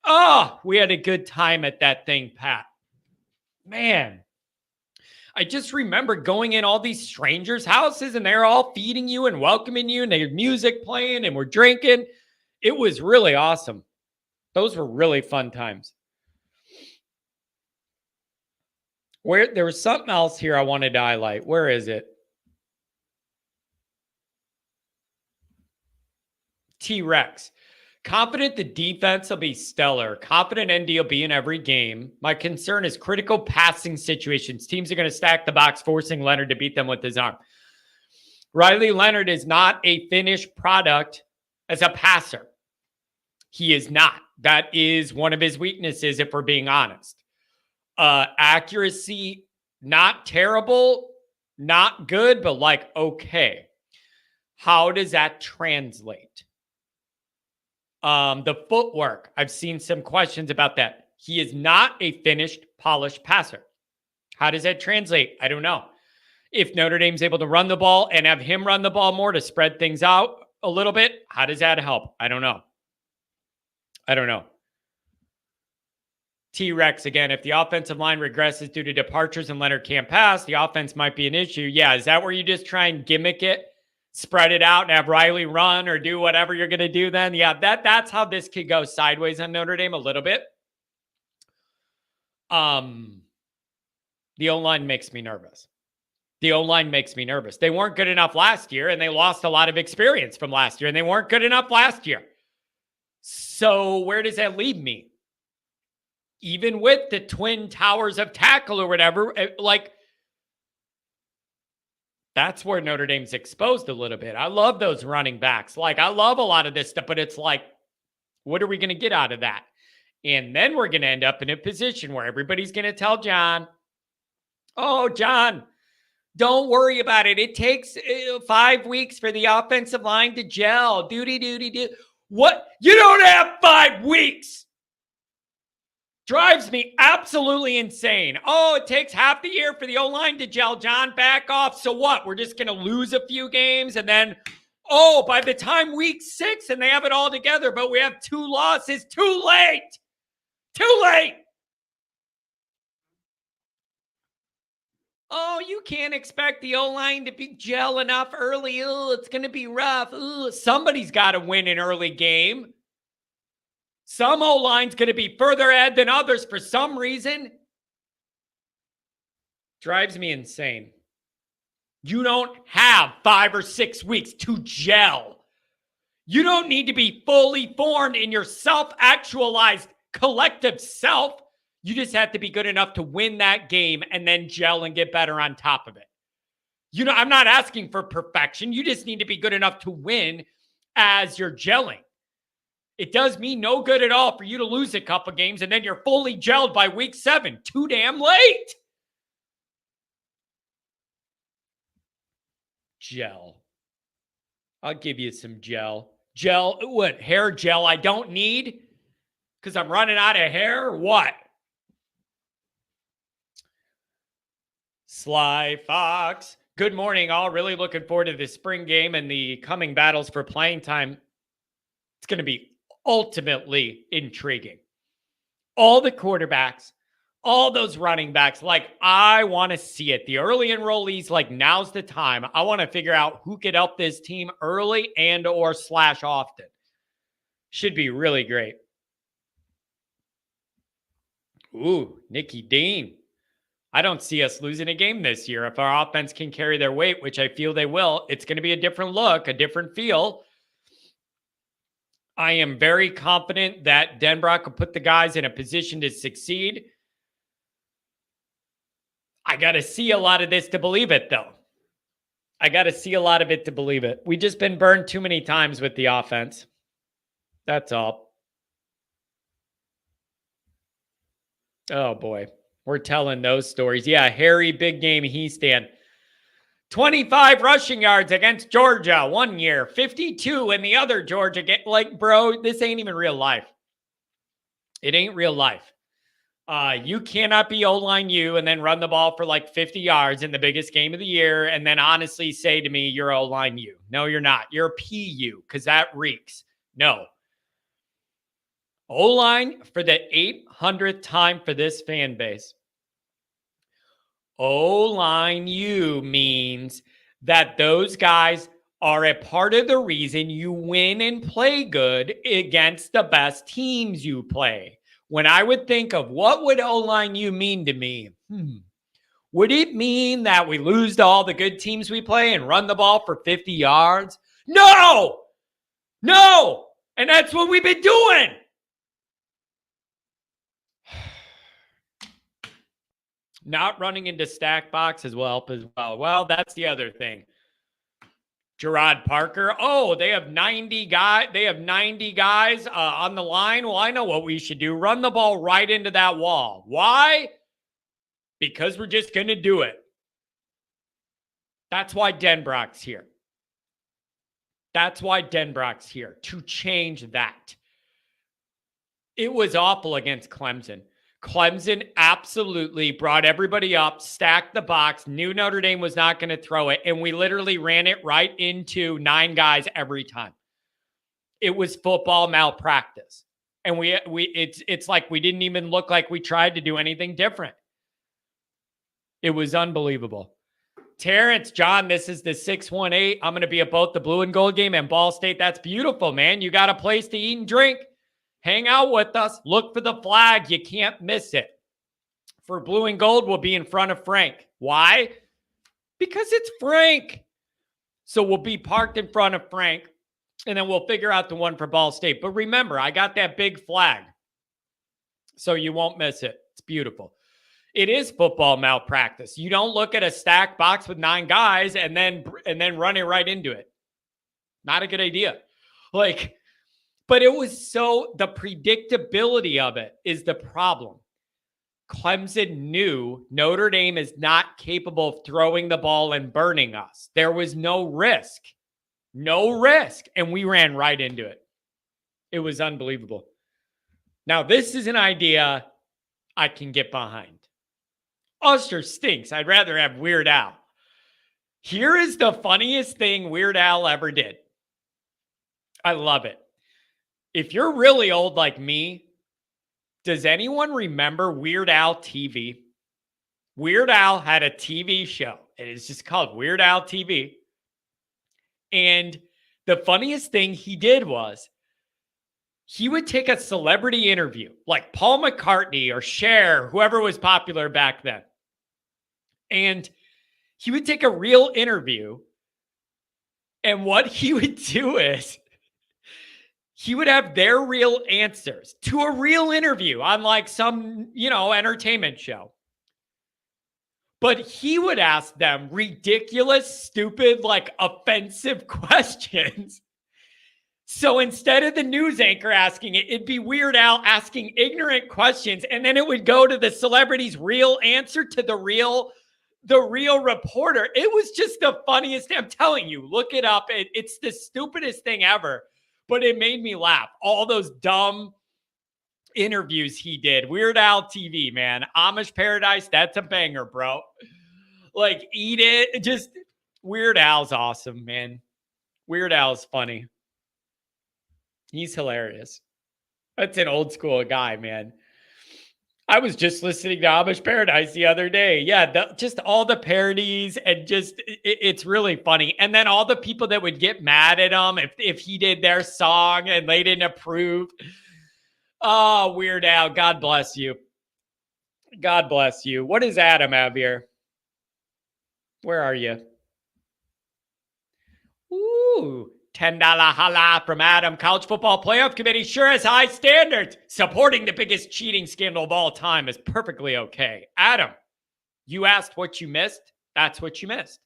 Oh, we had a good time at that thing, Pat. Man, I just remember going in all these strangers' houses, and they're all feeding you and welcoming you, and they have music playing, and we're drinking. It was really awesome. Those were really fun times. There was something else here I wanted to highlight. Where is it? T-Rex. Confident the defense will be stellar. Confident ND will be in every game. My concern is critical passing situations. Teams are going to stack the box, forcing Leonard to beat them with his arm. Riley Leonard is not a finished product as a passer. He is not. That is one of his weaknesses, if we're being honest. Accuracy, not terrible, not good, but like okay. How does that translate? The footwork, I've seen some questions about that. He is not a finished, polished passer. How does that translate? I don't know. If Notre Dame's able to run the ball and have him run the ball more to spread things out a little bit, how does that help? I don't know. T-Rex, again, if the offensive line regresses due to departures and Leonard can't pass, the offense might be an issue. Yeah, is that where you just try and gimmick it? Spread it out and have Riley run or do whatever you're going to do then? Yeah, that's how this could go sideways on Notre Dame a little bit. The O-line makes me nervous. They weren't good enough last year, and they lost a lot of experience from last year, and they weren't good enough last year. So where does that leave me? Even with the twin towers of tackle or whatever, that's where Notre Dame's exposed a little bit. I love those running backs. I love a lot of this stuff, but it's like, what are we going to get out of that? And then we're going to end up in a position where everybody's going to tell John, oh, John, don't worry about it. It takes 5 weeks for the offensive line to gel. Do. What? You don't have 5 weeks. Drives me absolutely insane. Oh, it takes half the year for the O-line to gel. John, back off. So what? We're just going to lose a few games and then, by the time week 6 and they have it all together, but we have 2 losses. Too late. Oh, you can't expect the O-line to be gel enough early. Oh, it's going to be rough. Ooh, somebody's got to win an early game. Some O-line's going to be further ahead than others for some reason. Drives me insane. You don't have 5 or 6 weeks to gel. You don't need to be fully formed in your self-actualized collective self. You just have to be good enough to win that game and then gel and get better on top of it. I'm not asking for perfection. You just need to be good enough to win as you're gelling. It does me no good at all for you to lose a couple games and then you're fully gelled by week 7. Too damn late. Gel. I'll give you some gel. Gel, what? Hair gel I don't need? Because I'm running out of hair or what? Sly Fox. Good morning, all. Really looking forward to this spring game and the coming battles for playing time. It's going to be ultimately intriguing. All the quarterbacks, all those running backs, I want to see it. The early enrollees, now's the time. I want to figure out who could help this team early and or / often. Should be really great. Ooh, Nikki Dean. I don't see us losing a game this year. If our offense can carry their weight, which I feel they will, it's going to be a different look, a different feel. I am very confident that Denbrock will put the guys in a position to succeed. I got to see a lot of this to believe it, though. I got to see a lot of it to believe it. We've just been burned too many times with the offense. That's all. Oh, boy. We're telling those stories. Yeah, Harry, big game, he stand. 25 rushing yards against Georgia 1 year. 52 in the other Georgia game. Bro, this ain't even real life. It ain't real life. You cannot be O-line you and then run the ball for 50 yards in the biggest game of the year and then honestly say to me, you're O-line you. No, you're not. You're PU because that reeks. No. O-line for the 800th time for this fan base. O-line you means that those guys are a part of the reason you win and play good against the best teams you play. When I would think of what would O-line you mean to me, would it mean that we lose to all the good teams we play and run the ball for 50 yards? No! And that's what we've been doing. Not running into stack boxes will help as well. Well, that's the other thing. Gerard Parker. Oh, they have 90 guys. They have 90 guys on the line. Well, I know what we should do. Run the ball right into that wall. Why? Because we're just going to do it. That's why Denbrock's here. That's why Denbrock's here, to change that. It was awful against Clemson. Clemson absolutely brought everybody up, stacked the box, knew Notre Dame was not going to throw it, and we literally ran it right into 9 guys every time. It was football malpractice. And it's like we didn't even look like we tried to do anything different. It was unbelievable. Terrence, John, this is the 618. I'm going to be at both the Blue and Gold game and Ball State. That's beautiful, man. You got a place to eat and drink. Hang out with us. Look for the flag. You can't miss it. For Blue and Gold, we'll be in front of Frank. Why? Because it's Frank. So we'll be parked in front of Frank, and then we'll figure out the one for Ball State. But remember, I got that big flag, so you won't miss it. It's beautiful. It is football malpractice. You don't look at a stacked box with 9 guys and then run it right into it. Not a good idea. But it was the predictability of it is the problem. Clemson knew Notre Dame is not capable of throwing the ball and burning us. There was no risk. And we ran right into it. It was unbelievable. Now, this is an idea I can get behind. Ulster stinks. I'd rather have Weird Al. Here is the funniest thing Weird Al ever did. I love it. If you're really old like me, does anyone remember Weird Al TV? Weird Al had a TV show. It is just called Weird Al TV. And the funniest thing he did was he would take a celebrity interview, like Paul McCartney or Cher, whoever was popular back then. And he would take a real interview. And what he would do is he would have their real answers to a real interview on like some, entertainment show. But he would ask them ridiculous, stupid, like offensive questions. So instead of the news anchor asking it, it'd be Weird Al asking ignorant questions. And then it would go to the celebrity's real answer to the real reporter. It was just the funniest. I'm telling you, look it up. It's the stupidest thing ever, but it made me laugh. All those dumb interviews he did. Weird Al TV, man. Amish Paradise, that's a banger, bro. Like, eat it. Just Weird Al's awesome, man. Weird Al's funny. He's hilarious. That's an old school guy, man. I was just listening to Amish Paradise the other day. Yeah, just all the parodies and just it's really funny. And then all the people that would get mad at him if he did their song and they didn't approve. Oh, Weird Al, God bless you. God bless you. What does Adam have here? Where are you? Ooh, $10 holla from Adam. College Football Playoff Committee sure has high standards. Supporting the biggest cheating scandal of all time is perfectly okay. Adam, you asked what you missed. That's what you missed.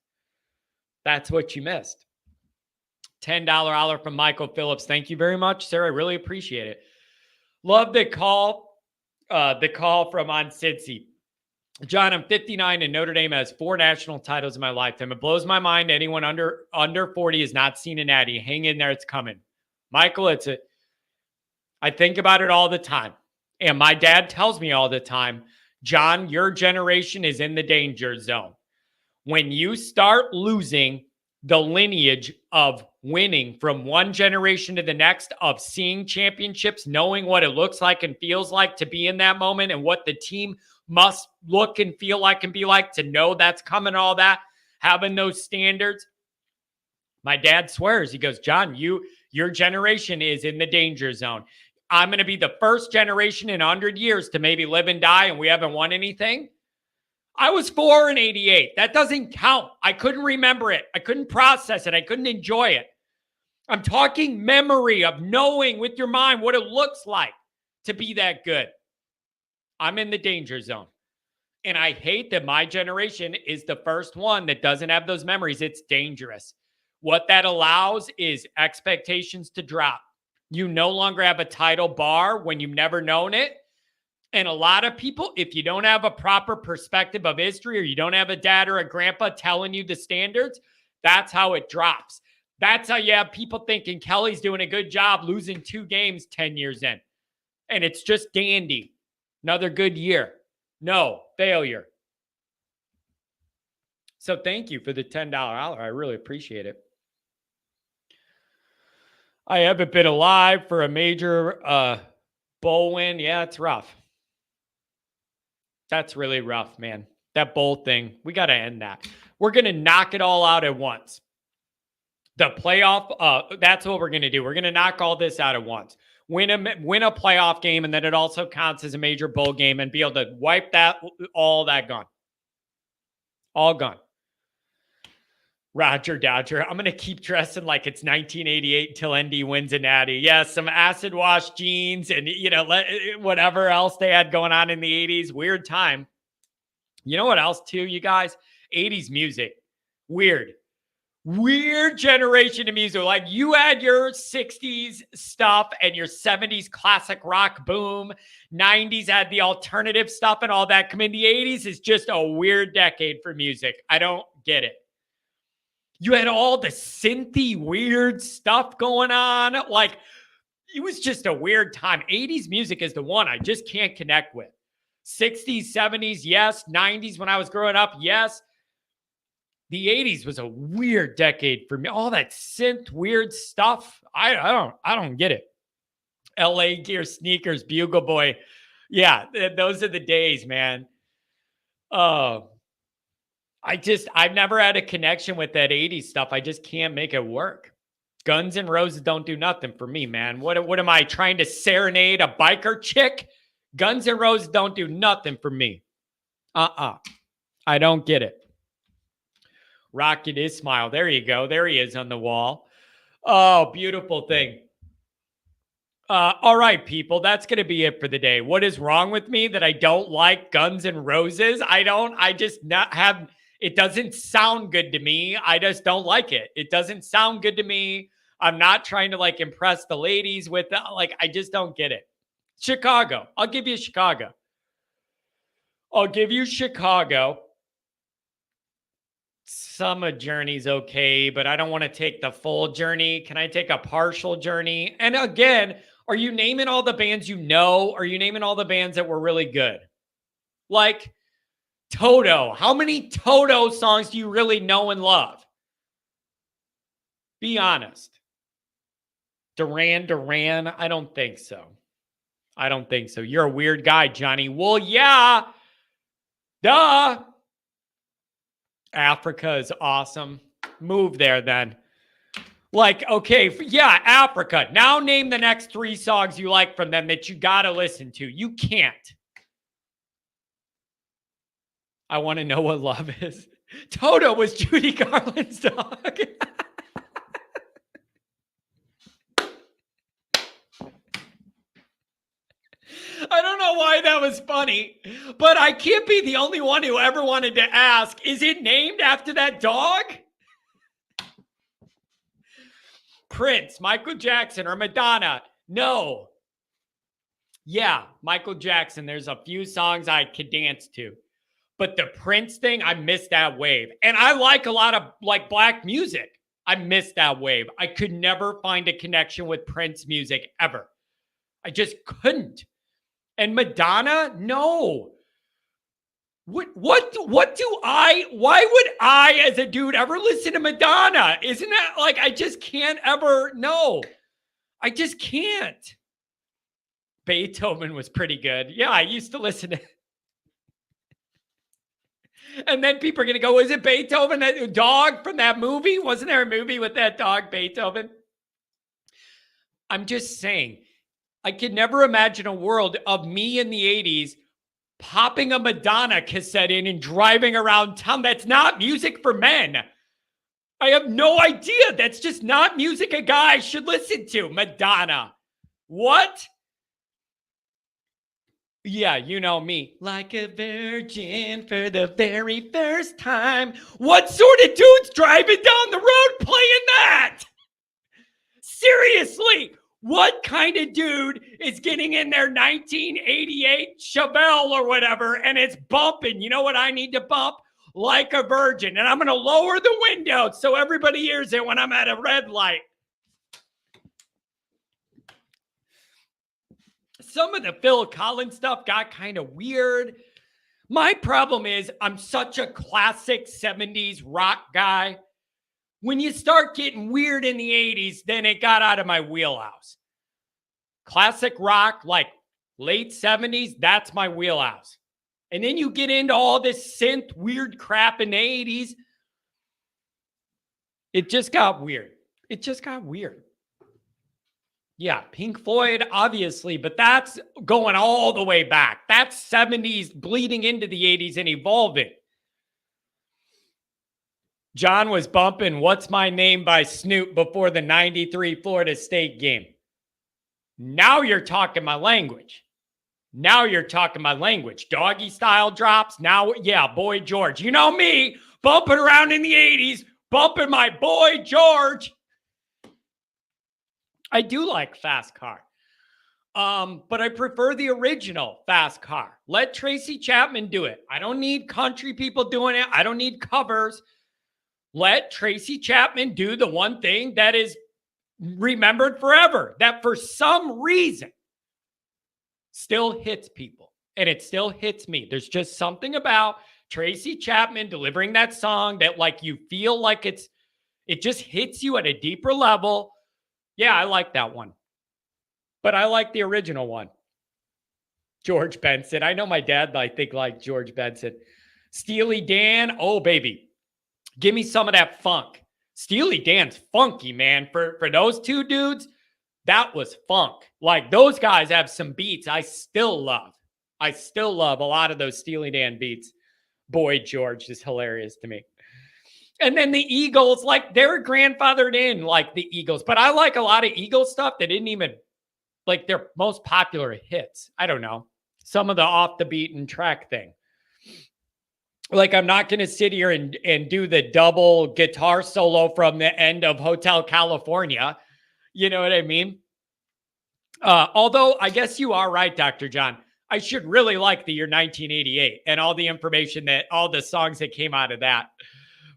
That's what you missed. $10 holler from Michael Phillips. Thank you very much, sir. I really appreciate it. Love the call. The call from on Cincy. John, I'm 59 and Notre Dame has 4 national titles in my lifetime. It blows my mind anyone under 40 has not seen a natty. Hang in there, it's coming. Michael, I think about it all the time. And my dad tells me all the time, John, your generation is in the danger zone. When you start losing the lineage of winning from one generation to the next, of seeing championships, knowing what it looks like and feels like to be in that moment and what the team must look and feel like and be like to know that's coming, all that, having those standards. My dad swears, he goes, John, your generation is in the danger zone. I'm going to be the first generation in 100 years to maybe live and die and we haven't won anything. I was 4 in 88. That doesn't count. I couldn't remember it. I couldn't process it. I couldn't enjoy it. I'm talking memory of knowing with your mind what it looks like to be that good. I'm in the danger zone. And I hate that my generation is the first one that doesn't have those memories. It's dangerous. What that allows is expectations to drop. You no longer have a title bar when you've never known it. And a lot of people, if you don't have a proper perspective of history or you don't have a dad or a grandpa telling you the standards, that's how it drops. That's how you have people thinking Kelly's doing a good job losing 2 games 10 years in. And it's just dandy. Another good year. No, failure. So thank you for the $10 hour. I really appreciate it. I haven't been alive for a major bowl win. Yeah, it's rough. That's really rough, man. That bowl thing, we got to end that. We're going to knock it all out at once. The playoff, that's what we're going to do. We're going to knock all this out at once. Win a playoff game, and then it also counts as a major bowl game and be able to wipe all that gone. All gone. Roger Dodger, I'm going to keep dressing like it's 1988 until ND wins a natty. Yeah, some acid wash jeans and, whatever else they had going on in the 80s. Weird time. You know what else, too, you guys? 80s music. Weird generation of music. Like, you had your 60s stuff and your 70s classic rock boom. 90s had the alternative stuff and all that. Come in the 80s is just a weird decade for music. I don't get it. You had all the synthy weird stuff going on. Like, it was just a weird time. 80s music is the one I just can't connect with. 60s, 70s, yes. 90s when I was growing up, yes. The 80s was a weird decade for me. All that synth weird stuff. I don't get it. LA Gear sneakers, Bugle Boy. Yeah, those are the days, man. I've never had a connection with that 80s stuff. I just can't make it work. Guns N' Roses don't do nothing for me, man. What am I trying to serenade a biker chick? Guns N' Roses don't do nothing for me. I don't get it. Rocket Ismail. There you go. There he is on the wall. Oh, beautiful thing. All right, people. That's going to be it for the day. What is wrong with me that I don't like Guns N' Roses? It doesn't sound good to me. I just don't like it. It doesn't sound good to me. I'm not trying to like impress the ladies with that. Like, I just don't get it. Chicago. I'll give you Chicago. Some of Journey's okay, but I don't want to take the full journey. Can I take a partial journey? And again, are you naming all the bands you know? Are you naming all the bands that were really good? Like Toto. How many Toto songs do you really know and love? Be honest. Duran. I don't think so. You're a weird guy, Johnny. Well, yeah. Duh. Africa is awesome. Move there then. Like, okay, yeah, Africa. Now name the next 3 songs you like from them that you got to listen to. You can't. I want to know what love is. Toto was Judy Garland's dog. I don't know why that was funny, but I can't be the only one who ever wanted to ask, is it named after that dog? Prince, Michael Jackson, or Madonna? No. Yeah, Michael Jackson. There's a few songs I could dance to. But the Prince thing, I missed that wave. And I like a lot of like black music. I missed that wave. I could never find a connection with Prince music ever. I just couldn't. And Madonna? No. Why would I as a dude ever listen to Madonna? Isn't that like, I just can't ever, no. I just can't. Beethoven was pretty good. Yeah, I used to listen to. And then people are going to go, is it Beethoven, that dog from that movie? Wasn't there a movie with that dog, Beethoven? I'm just saying, I could never imagine a world of me in the 80s popping a Madonna cassette in and driving around town. That's not music for men. I have no idea. That's just not music a guy should listen to. Madonna. What? Yeah, you know me. Like a virgin for the very first time. What sort of dude's driving down the road playing that? Seriously. What kind of dude is getting in their 1988 Chevelle or whatever and it's bumping? You know what I need to bump? Like a Virgin. And I'm going to lower the window so everybody hears it when I'm at a red light. Some of the Phil Collins stuff got kind of weird. My problem is I'm such a classic 70s rock guy. When you start getting weird in the 80s, then it got out of my wheelhouse. Classic rock, like late 70s, that's my wheelhouse. And then you get into all this synth weird crap in the 80s. It just got weird. Yeah, Pink Floyd, obviously, but that's going all the way back. That's 70s bleeding into the 80s and evolving. John was bumping What's My Name by Snoop before the 93 Florida State game. Now you're talking my language. Doggy style drops. Now, yeah, Boy George. You know me, bumping around in the 80s, bumping my Boy George. I do like Fast Car. But I prefer the original Fast Car. Let Tracy Chapman do it. I don't need country people doing it. I don't need covers. Let Tracy Chapman do the one thing that is remembered forever, that for some reason still hits people. And it still hits me. There's just something about Tracy Chapman delivering that song that like you feel like it just hits you at a deeper level. Yeah, I like that one. But I like the original one. George Benson. I know my dad, I think, liked George Benson. Steely Dan, oh, baby. Give me some of that funk. Steely Dan's funky, man. For those two dudes, that was funk. Like, those guys have some beats I still love. I still love a lot of those Steely Dan beats. Boy George is hilarious to me. And then the Eagles, like, they're grandfathered in, like the Eagles. But I like a lot of Eagles stuff that didn't even, like, their most popular hits. I don't know. Some of the off the beaten track thing. Like, I'm not going to sit here and do the double guitar solo from the end of Hotel California. You know what I mean? Although I guess you are right, Dr. John. I should really like the year 1988 and all the information that all the songs that came out of that.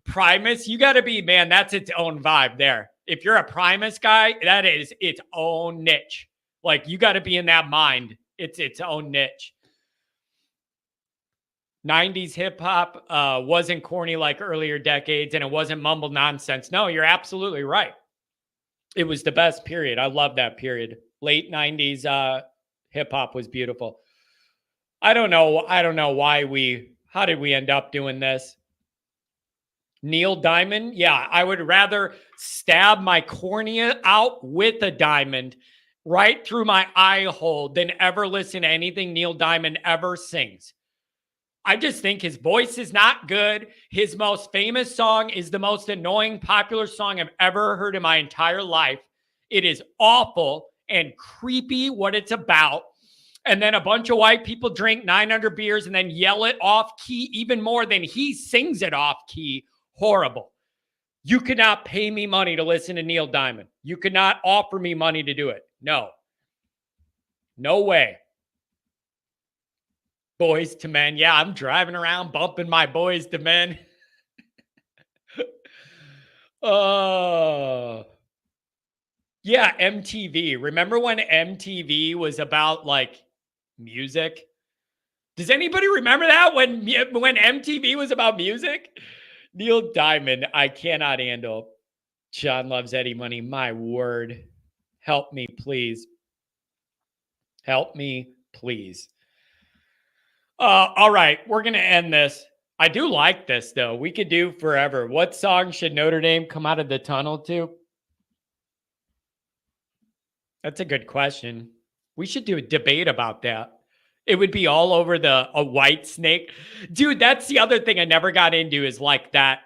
Primus, you got to be, man, that's its own vibe there. If you're a Primus guy, that is its own niche. Like, you got to be in that mind. It's its own niche. 90s hip hop wasn't corny like earlier decades, and it wasn't mumble nonsense. No, you're absolutely right. It was the best period. I love that period. Late 90s hip hop was beautiful. I don't know how did we end up doing this? Neil Diamond? Yeah, I would rather stab my cornea out with a diamond right through my eye hole than ever listen to anything Neil Diamond ever sings. I just think his voice is not good. His most famous song is the most annoying popular song I've ever heard in my entire life. It is awful and creepy what it's about. And then a bunch of white people drink 900 beers and then yell it off key even more than he sings it off key. Horrible. You could not pay me money to listen to Neil Diamond. You could not offer me money to do it. No. No way. Boys to Men. Yeah, I'm driving around bumping my Boys to Men. Oh. Yeah, MTV. Remember when MTV was about, like, music? Does anybody remember that when MTV was about music? Neil Diamond, I cannot handle. John loves Eddie Money. My word. Help me, please. Help me, please. All right, we're going to end this. I do like this, though. We could do forever. What song should Notre Dame come out of the tunnel to? That's a good question. We should do a debate about that. It would be all over a White Snake. Dude, that's the other thing I never got into is like that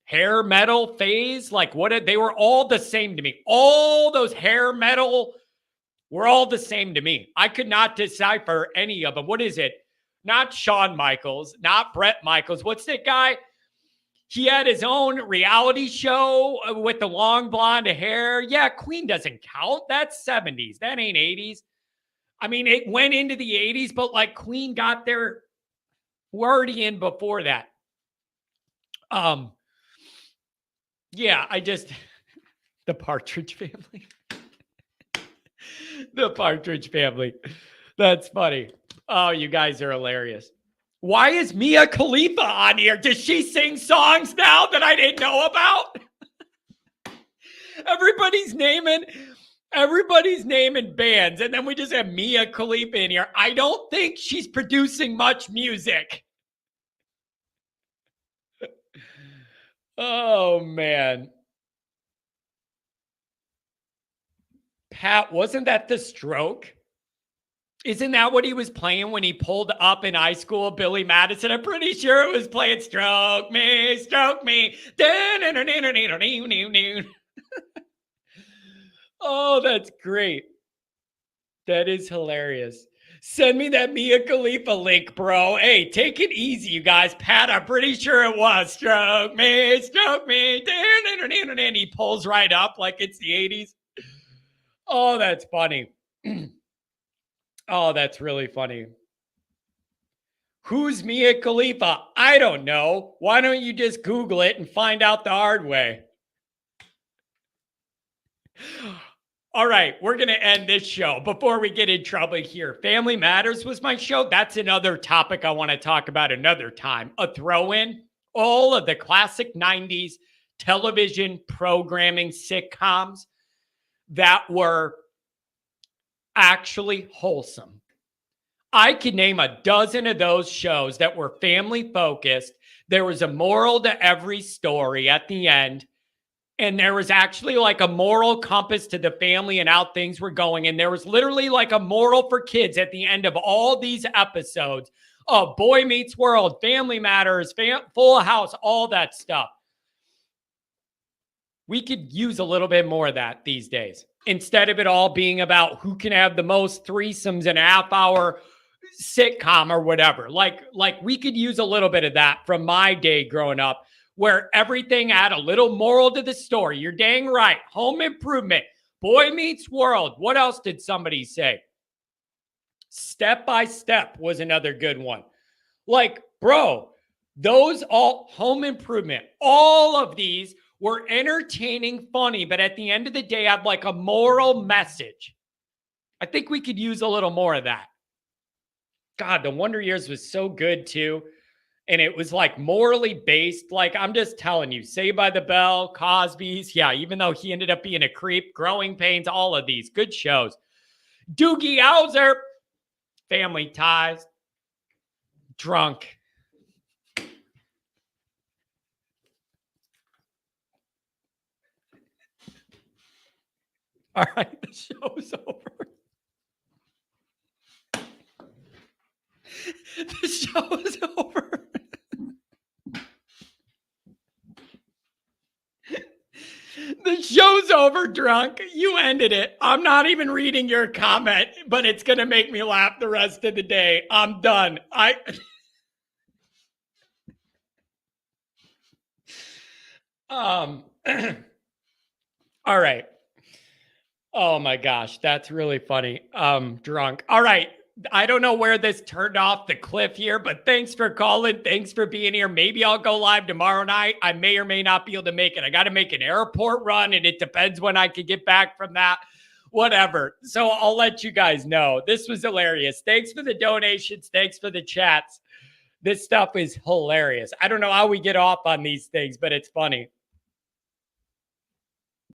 hair metal phase. Like they were all the same to me. All those hair metal were all the same to me. I could not decipher any of them. What is it? Not Shawn Michaels, not Bret Michaels. What's that guy? He had his own reality show with the long blonde hair. Yeah, Queen doesn't count. That's 70s. That ain't 80s. I mean, it went into the 80s, but like Queen got there. We're already in before that. Yeah, the Partridge Family. The Partridge Family. That's funny. Oh, you guys are hilarious. Why is Mia Khalifa on here? Does she sing songs now that I didn't know about? Everybody's naming bands, and then we just have Mia Khalifa in here. I don't think she's producing much music. Oh, man. Pat, wasn't that The Stroke? Isn't that what he was playing when he pulled up in high school, Billy Madison? I'm pretty sure it was playing Stroke Me, Stroke Me. Oh, that's great. That is hilarious. Send me that Mia Khalifa link, bro. Hey, take it easy, you guys. Pat, I'm pretty sure it was Stroke Me, Stroke Me. And he pulls right up like it's the 80s. Oh, that's funny. Oh, that's really funny. Who's Mia Khalifa? I don't know. Why don't you just Google it and find out the hard way? All right, we're going to end this show before we get in trouble here. Family Matters was my show. That's another topic I want to talk about another time. A throw-in, all of the classic 90s television programming sitcoms that were actually wholesome. I could name a dozen of those shows that were family focused. There was a moral to every story at the end. And there was actually like a moral compass to the family and how things were going. And there was literally like a moral for kids at the end of all these episodes of Boy Meets World, Family Matters, Full House, all that stuff. We could use a little bit more of that these days. Instead of it all being about who can have the most threesomes in a half-hour sitcom or whatever. Like we could use a little bit of that from my day growing up, where everything had a little moral to the story. You're dang right. Home Improvement, Boy Meets World. What else did somebody say? Step by Step was another good one. Like, bro, those all Home Improvement, all of these were entertaining, funny, but at the end of the day, had like a moral message. I think we could use a little more of that. God, The Wonder Years was so good too. And it was like morally based. Like, I'm just telling you, Saved by the Bell, Cosby's. Yeah, even though he ended up being a creep, Growing Pains, all of these good shows. Doogie Howser, Family Ties, Drunk. All right, the show's over. The show is over. The show's over, Drunk. You ended it. I'm not even reading your comment, but it's going to make me laugh the rest of the day. I'm done. All right. Oh my gosh, that's really funny. Drunk. All right. I don't know where this turned off the cliff here, but thanks for calling. Thanks for being here. Maybe I'll go live tomorrow night. I may or may not be able to make it. I got to make an airport run, and it depends when I can get back from that. Whatever. So I'll let you guys know. This was hilarious. Thanks for the donations. Thanks for the chats. This stuff is hilarious. I don't know how we get off on these things, but it's funny.